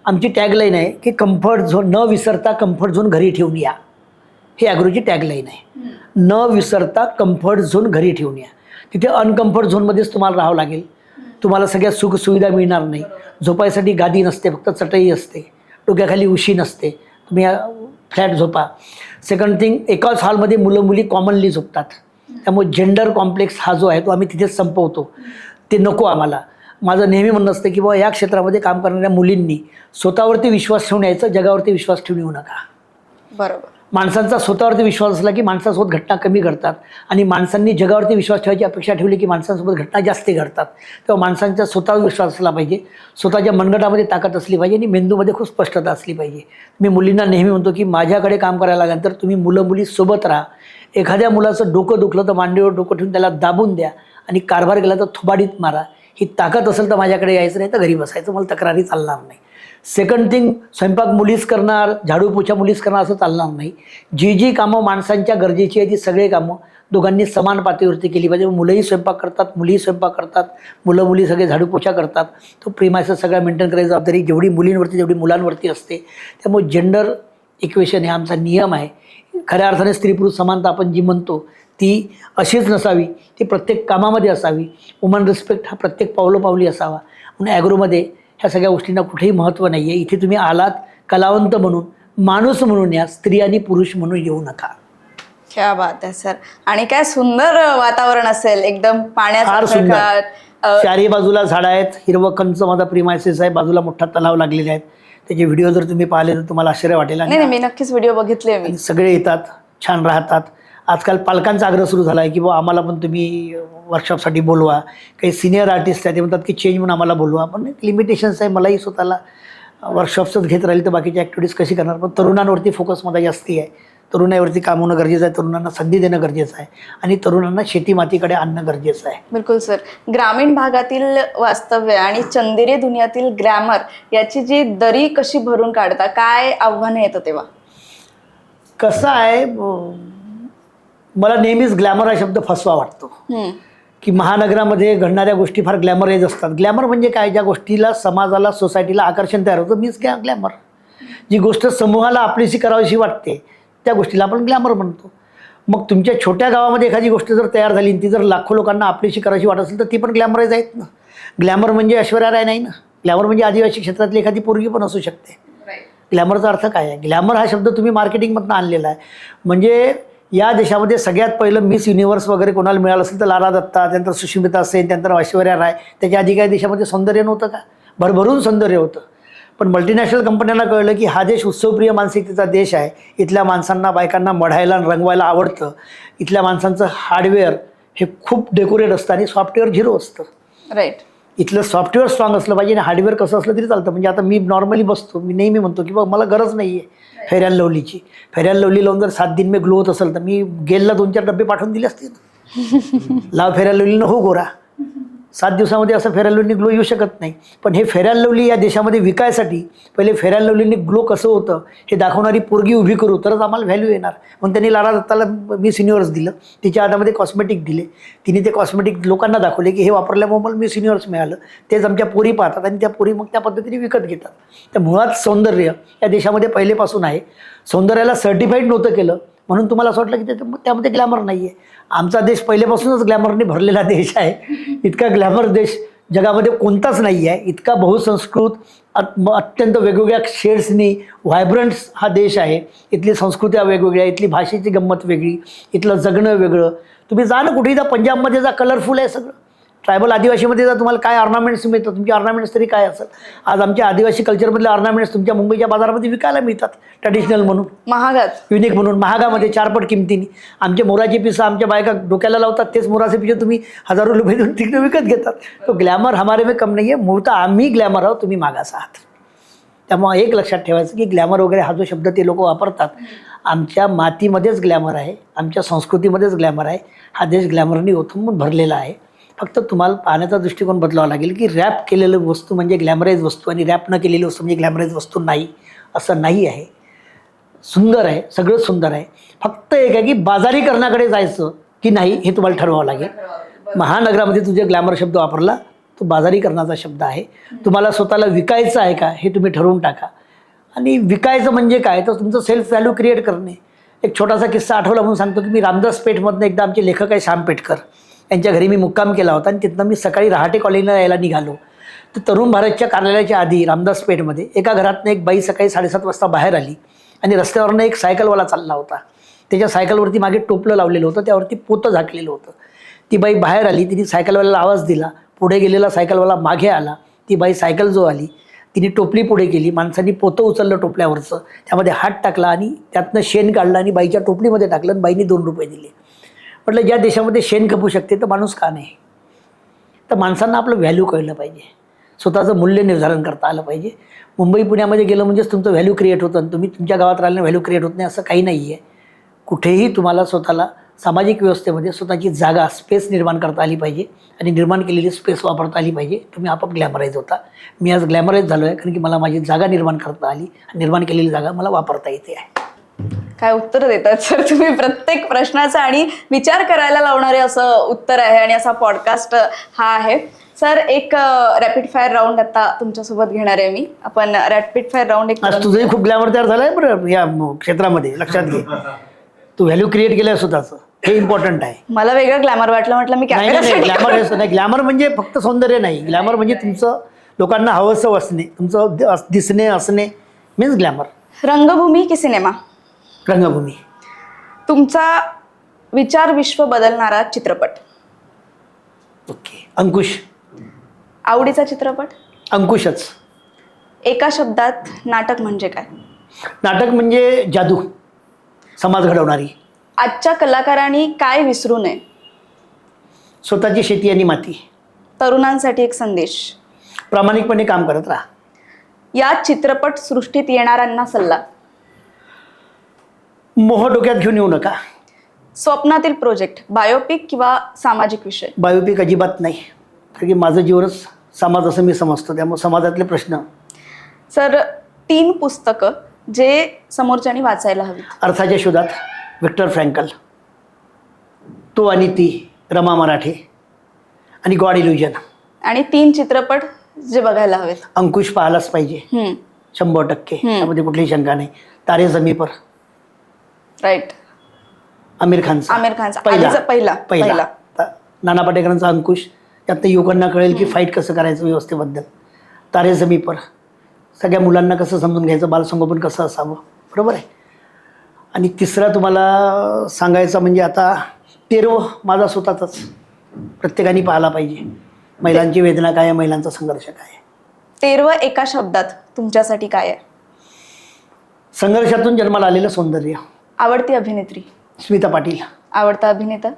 B: आमची टॅगलाईन आहे की कम्फर्ट झोन न विसरता कम्फर्ट झोन घरी ठेवून या. ही ॲग्रोची टॅगलाईन आहे. न विसरता कम्फर्ट झोन घरी ठेवून या. तिथे अनकम्फर्ट झोनमध्येच तुम्हाला राहावं लागेल. तुम्हाला सगळ्या सुखसुविधा मिळणार नाही. झोपायसाठी गादी नसते, फक्त चटई असते, डोक्याखाली उशी नसते. तुम्ही फ्लॅट झोपा. सेकंड थिंग, एकाच हॉलमध्ये मुलं मुली कॉमनली झोपतात. त्यामुळे जेंडर कॉम्प्लेक्स हा जो आहे तो आम्ही तिथेच संपवतो. ते नको आम्हाला. माझं नेहमी म्हणणं असतं की बाबा या क्षेत्रामध्ये काम करणाऱ्या मुलींनी स्वतःवरती विश्वास ठेवून यायचं, जगावरती विश्वास ठेवून येऊ नका.
C: बरोबर.
B: माणसांचा स्वतःवरती विश्वास असला की माणसासोबत घटना कमी घडतात आणि माणसांनी जगावरती विश्वास ठेवायची अपेक्षा ठेवली की माणसांसोबत घटना जास्त घडतात. तेव्हा माणसांचा स्वतःवर विश्वास असला पाहिजे, स्वतःच्या मनगटामध्ये ताकद असली पाहिजे आणि मेंदूमध्ये खूप स्पष्टता असली पाहिजे. मी मुलींना नेहमी म्हणतो की माझ्याकडे काम करायला लागल्यानंतर तुम्ही मुलं मुली सोबत राहा. एखाद्या मुलाचं डोकं दुखलं तर मांडीवर डोकं ठेवून त्याला दाबून द्या आणि कारभार केला तर थोबाडीत मारा. ही ताकद असेल तर माझ्याकडे यायचं, नाही तर घरी बसायचं. मला तक्रारी चालणार नाही. सेकंड थिंग, स्वयंपाक मुलीच करणार, झाडू पोछा मुलीच करणार असं चालणार नाही. जी कामं माणसांच्या गरजेची आहे ती सगळे कामं दोघांनी समान पातळीवरती केली पाहिजे. मुलंही स्वयंपाक करतात, मुलीही स्वयंपाक करतात, मुलं मुली सगळे झाडू पोछा करतात. तो प्रिमायसेस सगळ्या मेंटेन करायची जबाबदारी जेवढी मुलींवरती तेवढी मुलांवरती असते. त्यामुळे जेंडर इक्वेशन हे आमचा नियम आहे. खऱ्या अर्थाने स्त्री पुरुष समानता आपण जी म्हणतो ती अशीच नसावी, ती प्रत्येक कामामध्ये असावी. वुमन रिस्पेक्ट हा प्रत्येक पावलोपावली असावा. म्हणून ॲग्रोमध्ये ह्या सगळ्या गोष्टींना कुठेही महत्त्व नाही आहे. इथे तुम्ही आलात कलावंत म्हणून, माणूस म्हणून या, स्त्री आणि पुरुष म्हणून येऊ नका.
C: क्या बात आहे सर. आणि काय सुंदर वातावरण असेल, एकदम
B: फार सुंदर.
C: पाण्याचा.
B: चारी बाजूला झाडं आहेत, हिरवं कंच माझा प्रिमायसेस आहे, बाजूला मोठा तलाव लागलेले आहेत. त्याचे व्हिडिओ जर तुम्ही पाहिले तर तुम्हाला आश्चर्य वाटेल.
C: नाही, मी नक्कीच व्हिडिओ बघितले. मी
B: सगळे येतात, छान राहतात. आजकाल पालकांचा आग्रह सुरू झाला आहे की बुवा आम्हाला पण तुम्ही वर्कशॉपसाठी बोलवा. काही सिनियर आर्टिस्ट आहेत ते म्हणतात की चेंज म्हणून आम्हाला बोलवा. पण लिमिटेशन्स आहे. मलाही स्वतःला वर्कशॉप्सच घेत राहील तर बाकीच्या ॲक्टिव्हिटीज कशी करणार. पण तरुणांवरती फोकस माझा जास्ती आहे. तरुणावरती काम होणं गरजेचं आहे, तरुणांना संधी देणं गरजेचं आहे आणि तरुणांना शेती मातीकडे आणणं गरजेचं आहे.
C: बिलकुल सर. ग्रामीण भागातील वास्तव्य आणि चंदेरी दुनियातील ग्लॅमर याची जी दरी कशी भरून काढता, काय आव्हानं येतं तेव्हा?
B: कसं आहे, मला नेहमीच ग्लॅमर हा शब्द फसवा वाटतो की महानगरामध्ये घडणाऱ्या गोष्टी फार ग्लॅमराईज असतात. ग्लॅमर म्हणजे काय? ज्या गोष्टीला, समाजाला, सोसायटीला आकर्षण तयार होतं मीच ग्लॅमर. जी गोष्ट समूहाला आपलीशी करावीशी वाटते त्या गोष्टीला आपण ग्लॅमर म्हणतो. मग तुमच्या छोट्या गावामध्ये एखादी गोष्ट जर तयार झाली आणि ती जर लाखो लोकांना आपलीशी करायची वाटत असेल तर ती पण ग्लॅमराईज आहेत ना. ग्लॅमर म्हणजे ऐश्वर्या राय नाही ना. ग्लॅमर म्हणजे आदिवासी क्षेत्रातली एखादी पोरगी पण असू शकते. ग्लॅमरचा अर्थ काय आहे? ग्लॅमर हा शब्द तुम्ही मार्केटिंगमधून आणलेला आहे. म्हणजे या देशामध्ये सगळ्यात पहिलं मिस युनिव्हर्स वगैरे कोणाला मिळालं असेल तर लारा दत्ता, त्यानंतर सुष्मिता सेन, त्यानंतर ऐश्वर्या राय. त्याच्या आधी काही देशामध्ये सौंदर्य नव्हतं का? भरभरून सौंदर्य होतं. पण मल्टीनॅशनल कंपन्यांना कळलं की हा देश उत्सवप्रिय मानसिकतेचा देश आहे. इथल्या माणसांना, बायकांना मढायला आणि रंगवायला आवडतं. इथल्या माणसांचं हार्डवेअर हे खूप डेकोरेट असतं आणि सॉफ्टवेअर झिरो असतं.
C: राईट.
B: इथलं सॉफ्टवेअर स्ट्रॉंग असलं पाहिजे आणि हार्डवेअर कसं असलं तरी चालतं. म्हणजे आता मी नॉर्मली बसतो, मी नेहमी म्हणतो की बघ मला गरज नाही आहे फेअर अँड लवलीची. फेअर अँड लवली लावून जर 7 दिन मी ग्लो होत असेल तर मी गेलला 2-4 डबे पाठवून दिले असते ना. लाव फेअर अँड लवलीनं हो गोरा. 7 दिवसामध्ये असं फेअर अँड लवलीनी ग्लो येऊ शकत नाही. पण हे फेअर अँड लवली या देशामध्ये विकायसाठी पहिले फेअर अँड लवलीनी ग्लो कसं होतं हे दाखवणारी पोरगी उभी करू तरच आम्हाला व्हॅल्यू येणार. म्हणून त्यांनी लारा दत्ताला मिस युनिव्हर्स दिलं. तिच्या हातामध्ये कॉस्मेटिक दिले. तिने ते कॉस्मेटिक लोकांना दाखवले की हे वापरल्यामुळे मला मिस युनिव्हर्स मिळालं. तेच आमच्या पोरी पाहतात आणि त्या पोरी मग त्या पद्धतीने विकत घेतात. तर मुळात सौंदर्य या देशामध्ये पहिलेपासून आहे. सौंदर्याला सर्टिफाईड नव्हतं केलं म्हणून तुम्हाला असं वाटलं की त्यामध्ये ग्लॅमर नाही आहे. आमचा देश पहिल्यापासूनच ग्लॅमरने भरलेला देश आहे. इतका ग्लॅमर देश जगामध्ये कोणताच नाही आहे इतका बहुसंस्कृत अत्यंत वेगवेगळ्या शेड्सनी व्हायब्रंट्स हा देश आहे. इथली संस्कृत्या वेगवेगळ्या, इथली भाषेची गंमत वेगळी, इथलं जगणं वेगळं. तुम्ही जा ना कुठेही जा, पंजाबमध्ये जा, कलरफुल आहे सगळं. ट्रायबल आदिवासीमध्ये जा, तुम्हाला काय ऑर्नामेंट्स मिळतात, तुमचे ऑर्नामेंट्स तरी काय असेल. आज आमच्या आदिवासी कल्चरमधले ऑर्नामेंट्स तुमच्या मुंबईच्या बाजारामध्ये विकायला मिळतात ट्रॅडिशनल म्हणून,
C: महागात.
B: युनिक म्हणून, महागामध्ये 4 पट किमतीने. आमचे मोराचे पिसं आमच्या बायका डोक्याला लावतात, तेच मोराचे पिसे तुम्ही हजारो रुपये देऊन तिकडे विकत घेतात. तो ग्लॅमर हमारे में कम नाही आहे. मूळतः आम्ही ग्लॅमर आहोत, तुम्ही मागास आहात. त्यामुळे एक लक्षात ठेवायचं की ग्लॅमर वगैरे हा जो शब्द ते लोक वापरतात, आमच्या मातीमध्येच ग्लॅमर आहे, आमच्या संस्कृतीमध्येच ग्लॅमर आहे. हा देश ग्लॅमरनी ओथंबून भरलेला आहे. फक्त तुम्हाला पाहण्याचा दृष्टिकोन बदलावा लागेल की रॅप केलेलं वस्तू म्हणजे ग्लॅमराईज वस्तू आणि रॅप न केलेली वस्तू म्हणजे ग्लॅमराईज वस्तू नाही, असं नाही आहे. सुंदर आहे, सगळं सुंदर आहे. फक्त एक आहे की बाजारीकरणाकडे जायचं की नाही हे तुम्हाला ठरवावं लागेल. महानगरामध्ये तुझे ग्लॅमर शब्द वापरला तो बाजारीकरणाचा शब्द आहे. तुम्हाला स्वतःला विकायचं आहे का हे तुम्ही ठरवून टाका. आणि विकायचं म्हणजे काय तर तुमचं सेल्फ व्हॅल्यू क्रिएट करणे. एक छोटासा किस्सा आठवला म्हणून सांगतो की मी रामदास पेठमधनं एकदा आमचे लेखक आहे श्याम पेठकर यांच्या घरी मी मुक्काम केला होता आणि तिथनं मी सकाळी रहाटे कॉलेजला यायला निघालो. तर तरुण भारतच्या कार्यालयाच्या आधी रामदास पेठमध्ये एका घरातनं एक बाई सकाळी 7:30 वाजता बाहेर आली आणि रस्त्यावरनं एक सायकलवाला चालला होता. त्याच्या सायकलवरती मागे टोपलं लावलेलं होतं, त्यावरती पोतं झाकलेलं होतं. ती बाई बाहेर आली, तिने सायकलवाल्याला आवाज दिला. पुढे गेलेला सायकलवाला मागे आला. ती बाई सायकल जो आली तिने टोपली पुढे केली. माणसांनी पोतं उचललं टोपल्यावरचं, त्यामध्ये हात टाकला आणि त्यातनं शेण काढलं आणि बाईच्या टोपलीमध्ये टाकलं आणि बाईने 2 रुपये दिले. म्हटलं ज्या देशामध्ये शेण खपू शकते तर माणूस का नाही. तर माणसांना आपलं व्हॅल्यू कळलं पाहिजे, स्वतःचं मूल्य निर्धारण करता आलं पाहिजे. मुंबई पुण्यामध्ये गेलं म्हणजेच तुमचं व्हॅल्यू क्रिएट होतं आणि तुम्ही तुमच्या गावात राहिल्यानं व्हॅल्यू क्रिएट होत नाही असं काही नाही आहे. कुठेही तुम्हाला स्वतःला सामाजिक व्यवस्थेमध्ये स्वतःची जागा, स्पेस निर्माण करता आली पाहिजे आणि निर्माण केलेली स्पेस वापरता आली पाहिजे. तुम्ही आपोआप ग्लॅमराईज होता. मी आज ग्लॅमराईज झालो आहे कारण की मला माझी जागा निर्माण करता आली आणि निर्माण केलेली जागा मला वापरता येते आहे.
C: काय उत्तर देतात सर तुम्ही प्रत्येक प्रश्नाचं आणि विचार करायला लावणारे असं उत्तर आहे आणि असा पॉडकास्ट हा आहे. सर एक रॅपिड फायर राऊंड आता तुमच्यासोबत घेणार आहे मी. आपण रॅपिड फायर राऊंड एक
B: आज तुझंही खूप ग्लॅमर तयार झालं आहे बरं या क्षेत्रामध्ये, लक्षात घे. तू व्हॅल्यू क्रिएट केलं आहे स्वतःचं, हे इम्पॉर्टंट आहे.
C: मला वेगळं ग्लॅमर वाटलं, म्हटलं मी
B: नाही नाही, ग्लॅमर हे नाही. ग्लॅमर म्हणजे फक्त सौंदर्य नाही. ग्लॅमर म्हणजे तुमचं लोकांना हवंसं असणे, तुमचं दिसणे, असणे मीन्स ग्लॅमर.
C: रंगभूमी की सिनेमा?
B: रंगभूमी.
C: तुमचा विचार विश्व बदलणारा चित्रपट?
B: ओके, अंकुश.
C: आवडीचा चित्रपट?
B: अंकुशच.
C: एका शब्दात नाटक म्हणजे काय?
B: नाटक म्हणजे जादू, समाज घडवणारी.
C: आजच्या कलाकारांनी काय विसरू नये?
B: स्वतःची शेती आणि माती.
C: तरुणांसाठी एक संदेश?
B: प्रामाणिकपणे काम करत राहा.
C: या चित्रपट सृष्टीत येणाऱ्यांना सल्ला?
B: मोह डोक्यात घेऊन येऊ नका.
C: स्वप्नातील प्रोजेक्ट बायोपिक किंवा सामाजिक विषय?
B: बायोपिक अजिबात नाही, कारण की माझं जीवनच समाज असं मी समजतो. त्यामुळे समाजातले प्रश्न.
C: सर 3 पुस्तकं जे समोरच्यानी वाचायला हवी?
B: अर्थाच्या शोधात, विक्टर फ्रँकल, तो आणि ती, रमा मराठे आणि गॉड इल्युजन.
C: आणि 3 चित्रपट जे बघायला हवेत?
B: अंकुश पाहायलाच पाहिजे 100%, त्यामध्ये कुठलीही शंका नाही. तारे जमी पर,
C: राईट.
B: आमिर खानचा
C: पहिला.
B: नाना पाटेकरांचा अंकुश, त्यातनं युवकांना कळेल की फाईट कसं करायचं व्यवस्थेबद्दल. तारे जमी पर, सगळ्या मुलांना कसं समजून घ्यायचं, बालसंगोपन कसं असावं, बरोबर आहे. आणि तिसरा तुम्हाला सांगायचं म्हणजे आता 13 माझा स्वतःचाच, प्रत्येकाने पाहायला पाहिजे. महिलांची वेदना काय आहे, महिलांचा संघर्ष काय आहे.
C: 13 एका शब्दात तुमच्यासाठी काय आहे?
B: संघर्षातून जन्माला आलेलं सौंदर्य.
C: आवडती अभिनेत्री?
B: स्मिता पाटील.
C: आवडता अभिनेता?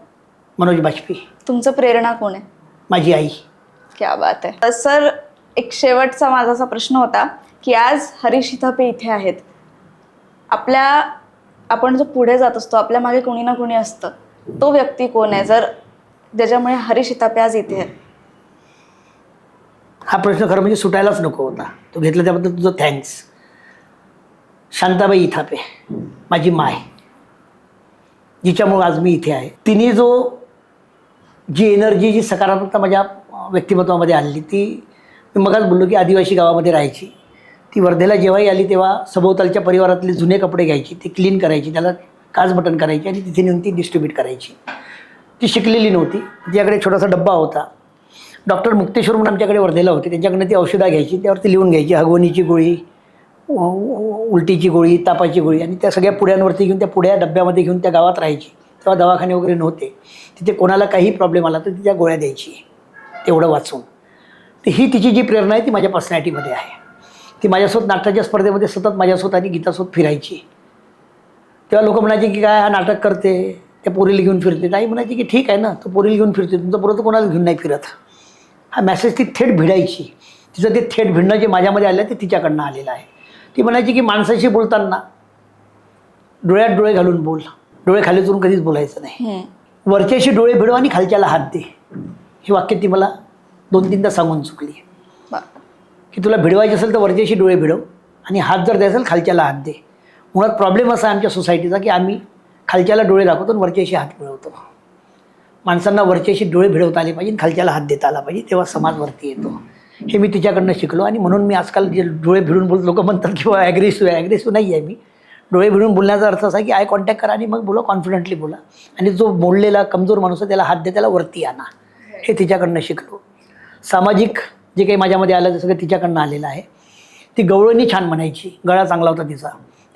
B: मनोज बाजपेयी.
C: तुमचं प्रेरणा कोण आहे?
B: माझी आई.
C: क्या बात आहे. सर एक शेवटचा माझा असा प्रश्न होता की आज हरीश हिथापे इथे आहेत. आपण जो पुढे जात असतो आपल्या मागे कोणी ना कोणी असतं, तो व्यक्ती कोण आहे ज्याच्यामुळे हरीश हिथापे आज इथे आहे?
B: हा प्रश्न खरं म्हणजे सुटायलाच नको होता. तो घेतला त्याबद्दल तुझं थँक्स. शांताबाई इथापे, माझी माय, जिच्यामुळं आज मी इथे आहे. तिने जी एनर्जी, जी सकारात्मकता माझ्या व्यक्तिमत्वामध्ये आणली, ती मी मगाच बोललो की आदिवासी गावामध्ये राहायची. ती वर्धेला जेव्हाही आली तेव्हा सभोवतालच्या परिवारातले जुने कपडे घ्यायची, ते क्लीन करायची, त्याला काच बटन करायची आणि तिथे नेऊन ती डिस्ट्रीब्यूट करायची. ती शिकलेली नव्हती. तिच्याकडे छोटासा डब्बा होता डॉक्टर मुक्तेश्वर म्हणून आमच्याकडे वर्धेला होते, त्यांच्याकडनं ती औषधं घ्यायची, त्यावरती लिहून घ्यायची, हगवणीची गोळी, उलटीची गोळी, तापाची गोळी, आणि त्या सगळ्या पुड्यांवरती घेऊन त्या पुड्या डब्यामध्ये घेऊन त्या गावात राहायची. तेव्हा दवाखाने वगैरे नव्हते, तिथे कोणाला काही प्रॉब्लेम आला तर ती त्या गोळ्या द्यायची तेवढं वाचून. तर ही तिची जी प्रेरणा आहे ती माझ्या पर्सनॅलिटीमध्ये आहे. ती माझ्यासोबत नाटकाच्या स्पर्धेमध्ये सतत माझ्यासोबत आणि गीतासोबत फिरायची. तेव्हा लोक म्हणायचे की काय हा नाटक करते, त्या पोरीला घेऊन फिरते. ताई म्हणायची की ठीक आहे ना, तो पोरीला घेऊन फिरते, तुमचं पोरं तर कोणाला घेऊन नाही फिरत. हा मॅसेज ती थेट भिडायची. तिचं ते थेट भिडणं जे माझ्यामध्ये आलं ते तिच्याकडनं आलेलं आहे. ती म्हणायची की माणसाशी बोलताना डोळ्यात डोळे घालून बोल, डोळे खाली करून कधीच बोलायचं नाही. वरच्याशी डोळे भिडव आणि खालच्याला हात दे. हे वाक्य ती मला 2-3दा सांगून चुकली की तुला भिडवायचे असेल तर वरच्याशी डोळे भिडव आणि हात जर द्यायचं असेल खालच्याला हात दे. मुळात प्रॉब्लेम असा आहे आमच्या सोसायटीचा की आम्ही खालच्याला डोळे दाखवतो आणि वरच्याशी हात मिळवतो. माणसांना वरच्याशी डोळे भिडवता आले पाहिजे आणि खालच्याला हात देता आला पाहिजे, तेव्हा समाज वरती येतो. हे मी तिच्याकडनं शिकलो आणि म्हणून मी आजकाल जे डोळे भिडून बोलतो, लोक म्हणतात की बाबा ॲग्रेसिव्ह आहे. ॲग्रेसिव्ह नाही आहे मी. डोळे भिडून बोलण्याचा अर्थ असा की आय कॉन्टॅक्ट करा आणि मग बोला, कॉन्फिडंटली बोला. आणि जो मोडलेला कमजोर माणूस आहे त्याला हात द्या, त्याला वरती आणा. हे तिच्याकडनं शिकलो. सामाजिक जे काही माझ्यामध्ये आलं ते सगळं तिच्याकडनं आलेलं आहे. ती गवळणी छान म्हणायची, गळा चांगला होता तिचा,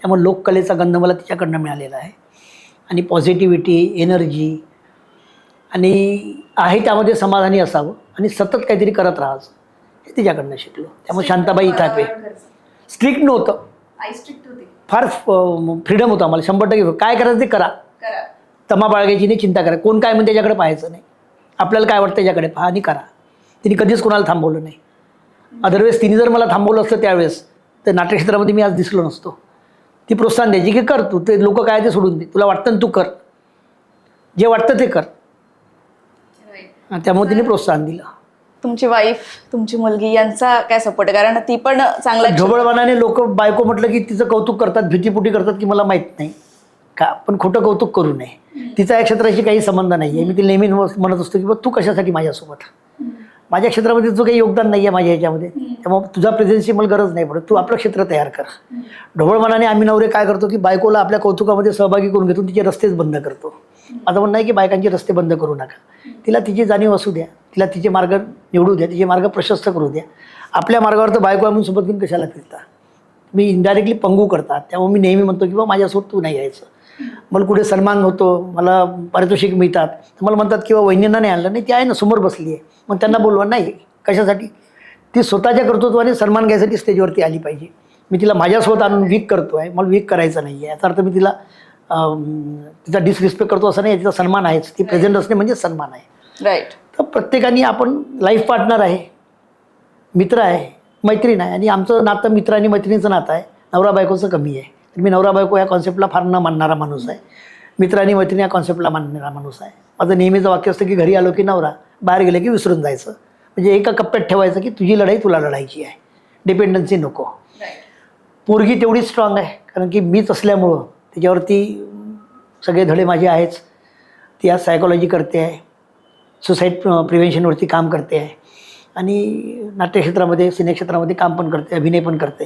B: त्यामुळे लोककलेचा गंध मला तिच्याकडनं मिळालेला आहे. आणि पॉझिटिव्हिटी, एनर्जी आणि आहे त्यामध्ये समाधानी असावं आणि सतत काहीतरी करत राहायचं, हे तिच्याकडनं शिकलो. त्यामुळे शांताबाई थापे स्ट्रिक्ट नव्हतं, फार फ्रीडम होतं आम्हाला. 100% काय करायचं ते करा, तमा बाळगायची नाही, चिंता करा. कोण काय म्हणते त्याच्याकडे पाहायचं नाही, आपल्याला काय वाटतं त्याच्याकडे पहा आणि करा. तिने कधीच कोणाला थांबवलं नाही. अदरवेळेस तिने जर मला थांबवलं असतं त्यावेळेस तर नाट्यक्षेत्रामध्ये मी आज दिसलो नसतो. ती प्रोत्साहन द्यायची की कर तू, ते लोक काय ते सोडून दे, तुला वाटतं ना तू कर, जे वाटतं ते कर. त्यामुळे तिने प्रोत्साहन दिलं.
C: तुमची वाईफ, तुमची मुलगी यांचा काय सपोर्ट आहे? कारण ती पण चांगला
B: ढोबळमानाने लोक बायको म्हटलं की तिचं कौतुक करतात, भीतीपुटी करतात की मला माहीत नाही का, पण खोटं कौतुक करू नये. तिचा या क्षेत्राशी काही संबंध नाही आहे. मी तिला नेहमी म्हणत असतो की बघ तू कशासाठी माझ्यासोबत, माझ्या क्षेत्रामध्ये तुझं काही योगदान नाही आहे माझ्या ह्याच्यामध्ये, त्यामुळे तुझ्या प्रेझेन्सची मला गरज नाही पडत. तू आपलं क्षेत्र तयार कर. ढोबळमानाने आम्ही नवरे काय करतो की बायकोला आपल्या कौतुकामध्ये सहभागी करून घेतो, तिचे रस्तेच बंद करतो. माझं म्हणणं आहे की बायकांचे रस्ते बंद करू नका. तिला तिची जाणीव असू द्या, तिला तिचे मार्ग निवडू द्या, तिचे मार्ग प्रशस्त करू द्या. आपल्या मार्गावर तर बायको आम्ही सोबत घेऊन कशाला फिरता. मी इनडायरेक्टली पंगू करतात, त्यामुळे मी नेहमी म्हणतो की बा माझ्यासोबत तू नाही यायचं. मला कुठे सन्मान होतो, मला पारितोषिक मिळतात, तर मला म्हणतात किंवा वहिनींना नाही आणलं, नाही ती आहे ना समोर बसली आहे, मग त्यांना बोलवा. नाही, कशासाठी? ती स्वतःच्या कर्तृत्वाने सन्मान घ्यायसाठी स्टेजवरती आली पाहिजे. मी तिला माझ्यासोबत आणून वीक करतो आहे, मला वीक करायचं नाही आहे. याचा अर्थ मी तिला तिचा डिसरिस्पेक्ट करतो असं नाही, तिचा सन्मान आहेच. ती प्रेझेंट असणे म्हणजे सन्मान आहे.
C: राईट.
B: तर प्रत्येकाने आपण लाईफ पार्टनर आहे, मित्र आहे, मैत्रीण आहे, आणि आमचं नातं मित्र आणि मैत्रिणीचं नातं आहे. नवरा बायकोचं कमी आहे. तर मी नवरा बायको या कॉन्सेप्टला फार न मानणारा माणूस आहे. मित्र आणि मैत्रिणी या कॉन्सेप्टला मानणारा माणूस आहे. माझं नेहमीचं वाक्य असतं की घरी आलो की नवरा, बाहेर गेलं की विसरून जायचं. म्हणजे एका कप्प्यात ठेवायचं की तुझी लढाई तुला लढायची आहे, डिपेंडन्सी नको. पोरगी तेवढी स्ट्रॉंग आहे कारण की मीच असल्यामुळं त्याच्यावरती सगळे धडे माझे आहेच. ती आज सायकॉलॉजी करते आहे, सुसाईड प्रिव्हेन्शनवरती काम करते आहे, आणि नाट्यक्षेत्रामध्ये सिनेक्षेत्रामध्ये काम पण करते, अभिनय पण करते.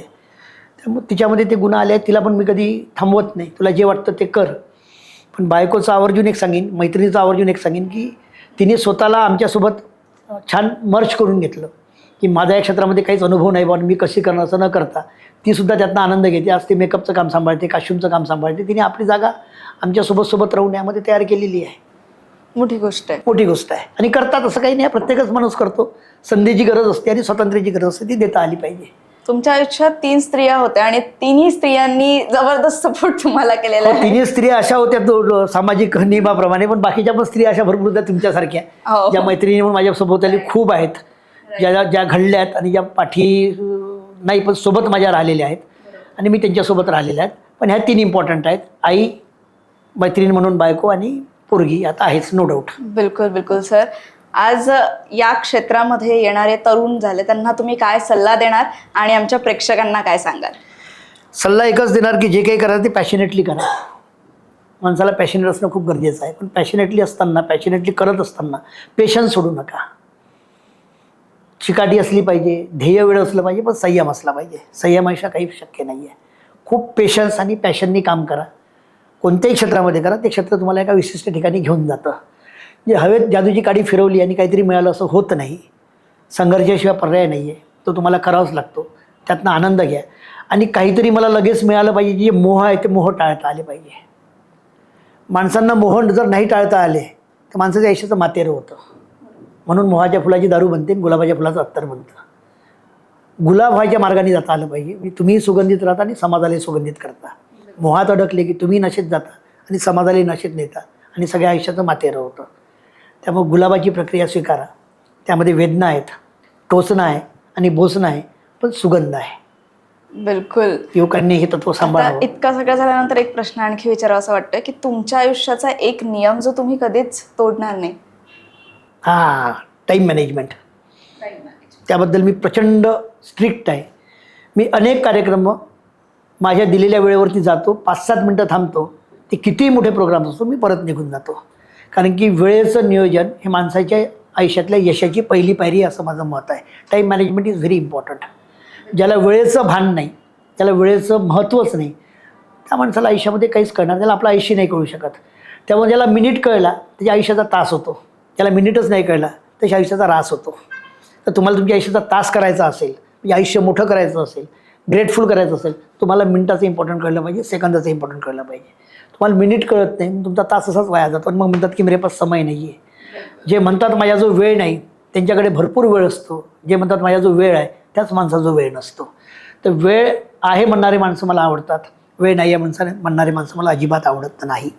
B: त्यामुळे तिच्यामध्ये ते गुण आले आहेत. तिला पण मी कधी थांबवत नाही, तुला जे वाटतं ते कर. पण बायकोचं आवर्जून एक सांगेन, मैत्रिणीचं आवर्जून एक सांगेन की तिने स्वतःला आमच्यासोबत छान मर्ज करून घेतलं की माझ्या या क्षेत्रामध्ये काहीच अनुभव नाही बा, मी कशी करणार असं न करता तीसुद्धा त्यातनं आनंद घेते. आज ते मेकअपचं काम सांभाळते, कास्ट्यूमचं काम सांभाळते. तिने आपली जागा आमच्यासोबत राहून यामध्ये तयार केलेली आहे.
C: मोठी गोष्ट आहे,
B: मोठी गोष्ट आहे. आणि करतात असं काही नाही, प्रत्येकच माणूस करतो. संधीची गरज असते आणि स्वातंत्र्याची गरज असते, ती देता आली पाहिजे.
C: तुमच्या आयुष्यात 3 स्त्रिया होत्या आणि तिन्ही स्त्रियांनी जबरदस्त सपोर्ट तुम्हाला केलेला आहे.
B: तिन्ही स्त्रिया अशा होत्या सामाजिक नियमाप्रमाणे, पण बाकीच्या पण स्त्रिया अशा भरपूर होत्या तुमच्यासारख्या, ज्या मैत्रिणी म्हणून माझ्या सोबतली खूप आहेत, ज्या घडल्या आहेत आणि ज्या पाठी नाही पण सोबत माझ्या राहिलेल्या आहेत, आणि मी त्यांच्यासोबत राहिलेल्या आहेत. पण ह्या 3 इम्पॉर्टंट आहेत: आई, मैत्रीण म्हणून बायको आणि पोरगी. आता आहेच, नो डाऊट.
C: बिलकुल बिलकुल सर. आज या क्षेत्रामध्ये येणारे तरुण झाले, त्यांना तुम्ही काय सल्ला देणार आणि आमच्या प्रेक्षकांना काय सांगाल?
B: सल्ला एकच देणार की जे काही करा ते पॅशनेटली करा. माणसाला पॅशनेट असणं खूप गरजेचं आहे, पण पॅशनेटली असताना, पॅशनेटली करत असताना पेशन्स सोडू नका. चिकाटी असली पाहिजे, ध्येय वेळ असलं पाहिजे, पण संयम असला पाहिजे. संयमाशिवाय काही शक्य नाही आहे. खूप पेशन्स आणि पॅशननी काम करा. कोणत्याही क्षेत्रामध्ये करा, ते क्षेत्र तुम्हाला एका विशिष्ट ठिकाणी घेऊन जातं. जे हवेत जादूची काडी फिरवली आणि काहीतरी मिळालं असं होत नाही. संघर्षाशिवाय पर्याय नाही आहे, तो तुम्हाला करावाच लागतो. त्यातनं आनंद घ्या आणि काहीतरी मला लगेच मिळालं पाहिजे, जे मोह आहे ते मोह टाळता आले पाहिजे. माणसांना मोह जर नाही टाळता आले तर माणसाच्या आयुष्याचं मातेरं होतं. म्हणून मोहाच्या फुलाची दारू बनते, गुलाबाच्या फुलाचं अत्तर बनतं. गुलाब व्हायच्या मार्गाने जाता आलं पाहिजे. तुम्ही सुगंधित राहता आणि समाजाला सुगंधित करता. मोहात अडकले की तुम्ही नशेत जाता आणि समाजाला नशेत नेता आणि सगळ्या आयुष्याचं मातेरं होतं. त्यामुळे गुलाबाची प्रक्रिया स्वीकारा. त्यामध्ये वेदना आहेत, टोचणं आहे आणि बोसणं आहे, पण सुगंध आहे.
C: बिलकुल.
B: युवकांनी हे तत्व सांभाळावं.
C: आता इतकं सगळं झाल्यानंतर एक प्रश्न आणखी विचारावा असं वाटतं की तुमच्या आयुष्याचा एक नियम जो तुम्ही कधीच तोडणार नाही.
B: हां, टाईम मॅनेजमेंट. त्याबद्दल मी प्रचंड स्ट्रिक्ट आहे. मी अनेक कार्यक्रम माझ्या दिलेल्या वेळेवरती जातो, 5-7 मिनटं थांबतो. ते कितीही मोठे प्रोग्राम असतो, मी परत निघून जातो. कारण की वेळेचं नियोजन हे माणसाच्या आयुष्यातल्या यशाची पहिली पायरी असं माझं मत आहे. Time management is very important. ज्याला वेळेचं भान नाही, त्याला वेळेचं महत्त्वच नाही, त्या माणसाला आयुष्यामध्ये काहीच कळणार, त्याला आपलं आयुष्य नाही कळू शकत. त्यामुळे ज्याला मिनिट कळला त्याच्या आयुष्याचा तास होतो, ज्याला मिनिटच नाही कळला त्याच्या आयुष्याचा रास होतो. तर तुम्हाला तुमच्या आयुष्याचा तास करायचा असेल, म्हणजे आयुष्य मोठं करायचं असेल, ग्रेटफुल करायचं असेल, तुम्हाला मिनिटाचं इम्पॉर्टंट कळलं पाहिजे, सेकंदाचं इम्पॉर्टंट कळलं पाहिजे. तुम्हाला मिनिट कळत नाही, तुमचा तास असाच वाया जातो आणि मग म्हणतात की मेरे पास समय नाही आहे. जे म्हणतात माझ्या जो वेळ नाही त्यांच्याकडे भरपूर वेळ असतो. जे म्हणतात माझा जो वेळ आहे त्याच माणसाचा वेळ नसतो. तर वेळ आहे म्हणणारी माणसं मला आवडतात, वेळ नाही आहे म्हणणारी माणसं मला अजिबात आवडत नाही.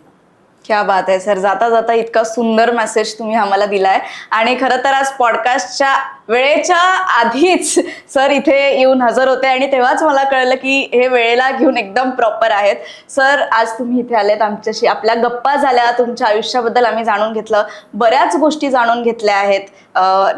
C: क्या बात आहे सर. जाता जाता इतका सुंदर मेसेज तुम्ही आम्हाला दिलाय. आणि खरं तर आज पॉडकास्टच्या वेळेच्या आधीच सर इथे येऊन हजर होते आणि तेव्हाच मला कळलं की हे वेळेला घेऊन एकदम प्रॉपर आहेत. सर आज तुम्ही इथे आलेत, आमच्याशी आपल्या गप्पा झाल्या, तुमच्या आयुष्याबद्दल आम्ही जाणून घेतलं, बऱ्याच गोष्टी जाणून घेतल्या आहेत.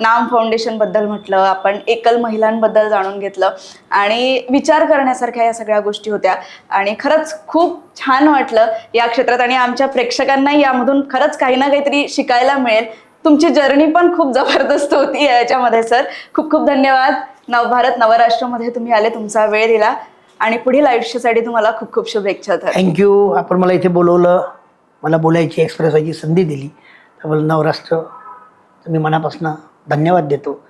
C: नाम फाउंडेशनबद्दल म्हटलं आपण, एकल महिलांबद्दल जाणून घेतलं आणि विचार करण्यासारख्या या सगळ्या गोष्टी होत्या. आणि खरंच खूप छान वाटलं या क्षेत्रात आणि आमच्या प्रेक्षकांनाही यामधून खरंच काही ना काहीतरी शिकायला मिळेल. तुमची जर्नी पण खूप जबरदस्त होती याच्यामध्ये सर. खूप खूप धन्यवाद. नवभारत नवराष्ट्रमध्ये तुम्ही आले, तुमचा वेळ दिला आणि पुढील आयुष्यासाठी तुम्हाला खूप खूप शुभेच्छा.
B: थँक्यू. आपण मला इथे बोलवलं, मला बोलायची एक्सप्रेस व्हायची संधी दिली, त्यामुळे नवराष्ट्र मी मनापासून धन्यवाद देतो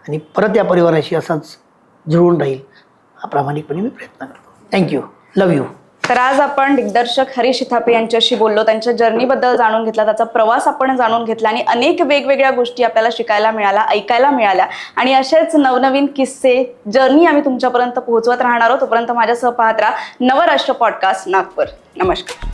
B: आणि परत या परिवाराशी असाच जुळून राहील हा प्रामाणिकपणे मी प्रयत्न करतो. थँक्यू. Love you.
C: तर आज आपण दिग्दर्शक हरीश इथापे यांच्याशी बोललो, त्यांच्या जर्नीबद्दल जाणून घेतला, त्याचा प्रवास आपण जाणून घेतला आणि अनेक वेगवेगळ्या गोष्टी आपल्याला शिकायला मिळाल्या, ऐकायला मिळाल्या आणि असेच नवनवीन किस्से, जर्नी आम्ही तुमच्यापर्यंत पोहोचवत राहणार आहोत. तोपर्यंत माझ्यासह पाहत राहा नवराष्ट्र पॉडकास्ट नागपूर. नमस्कार.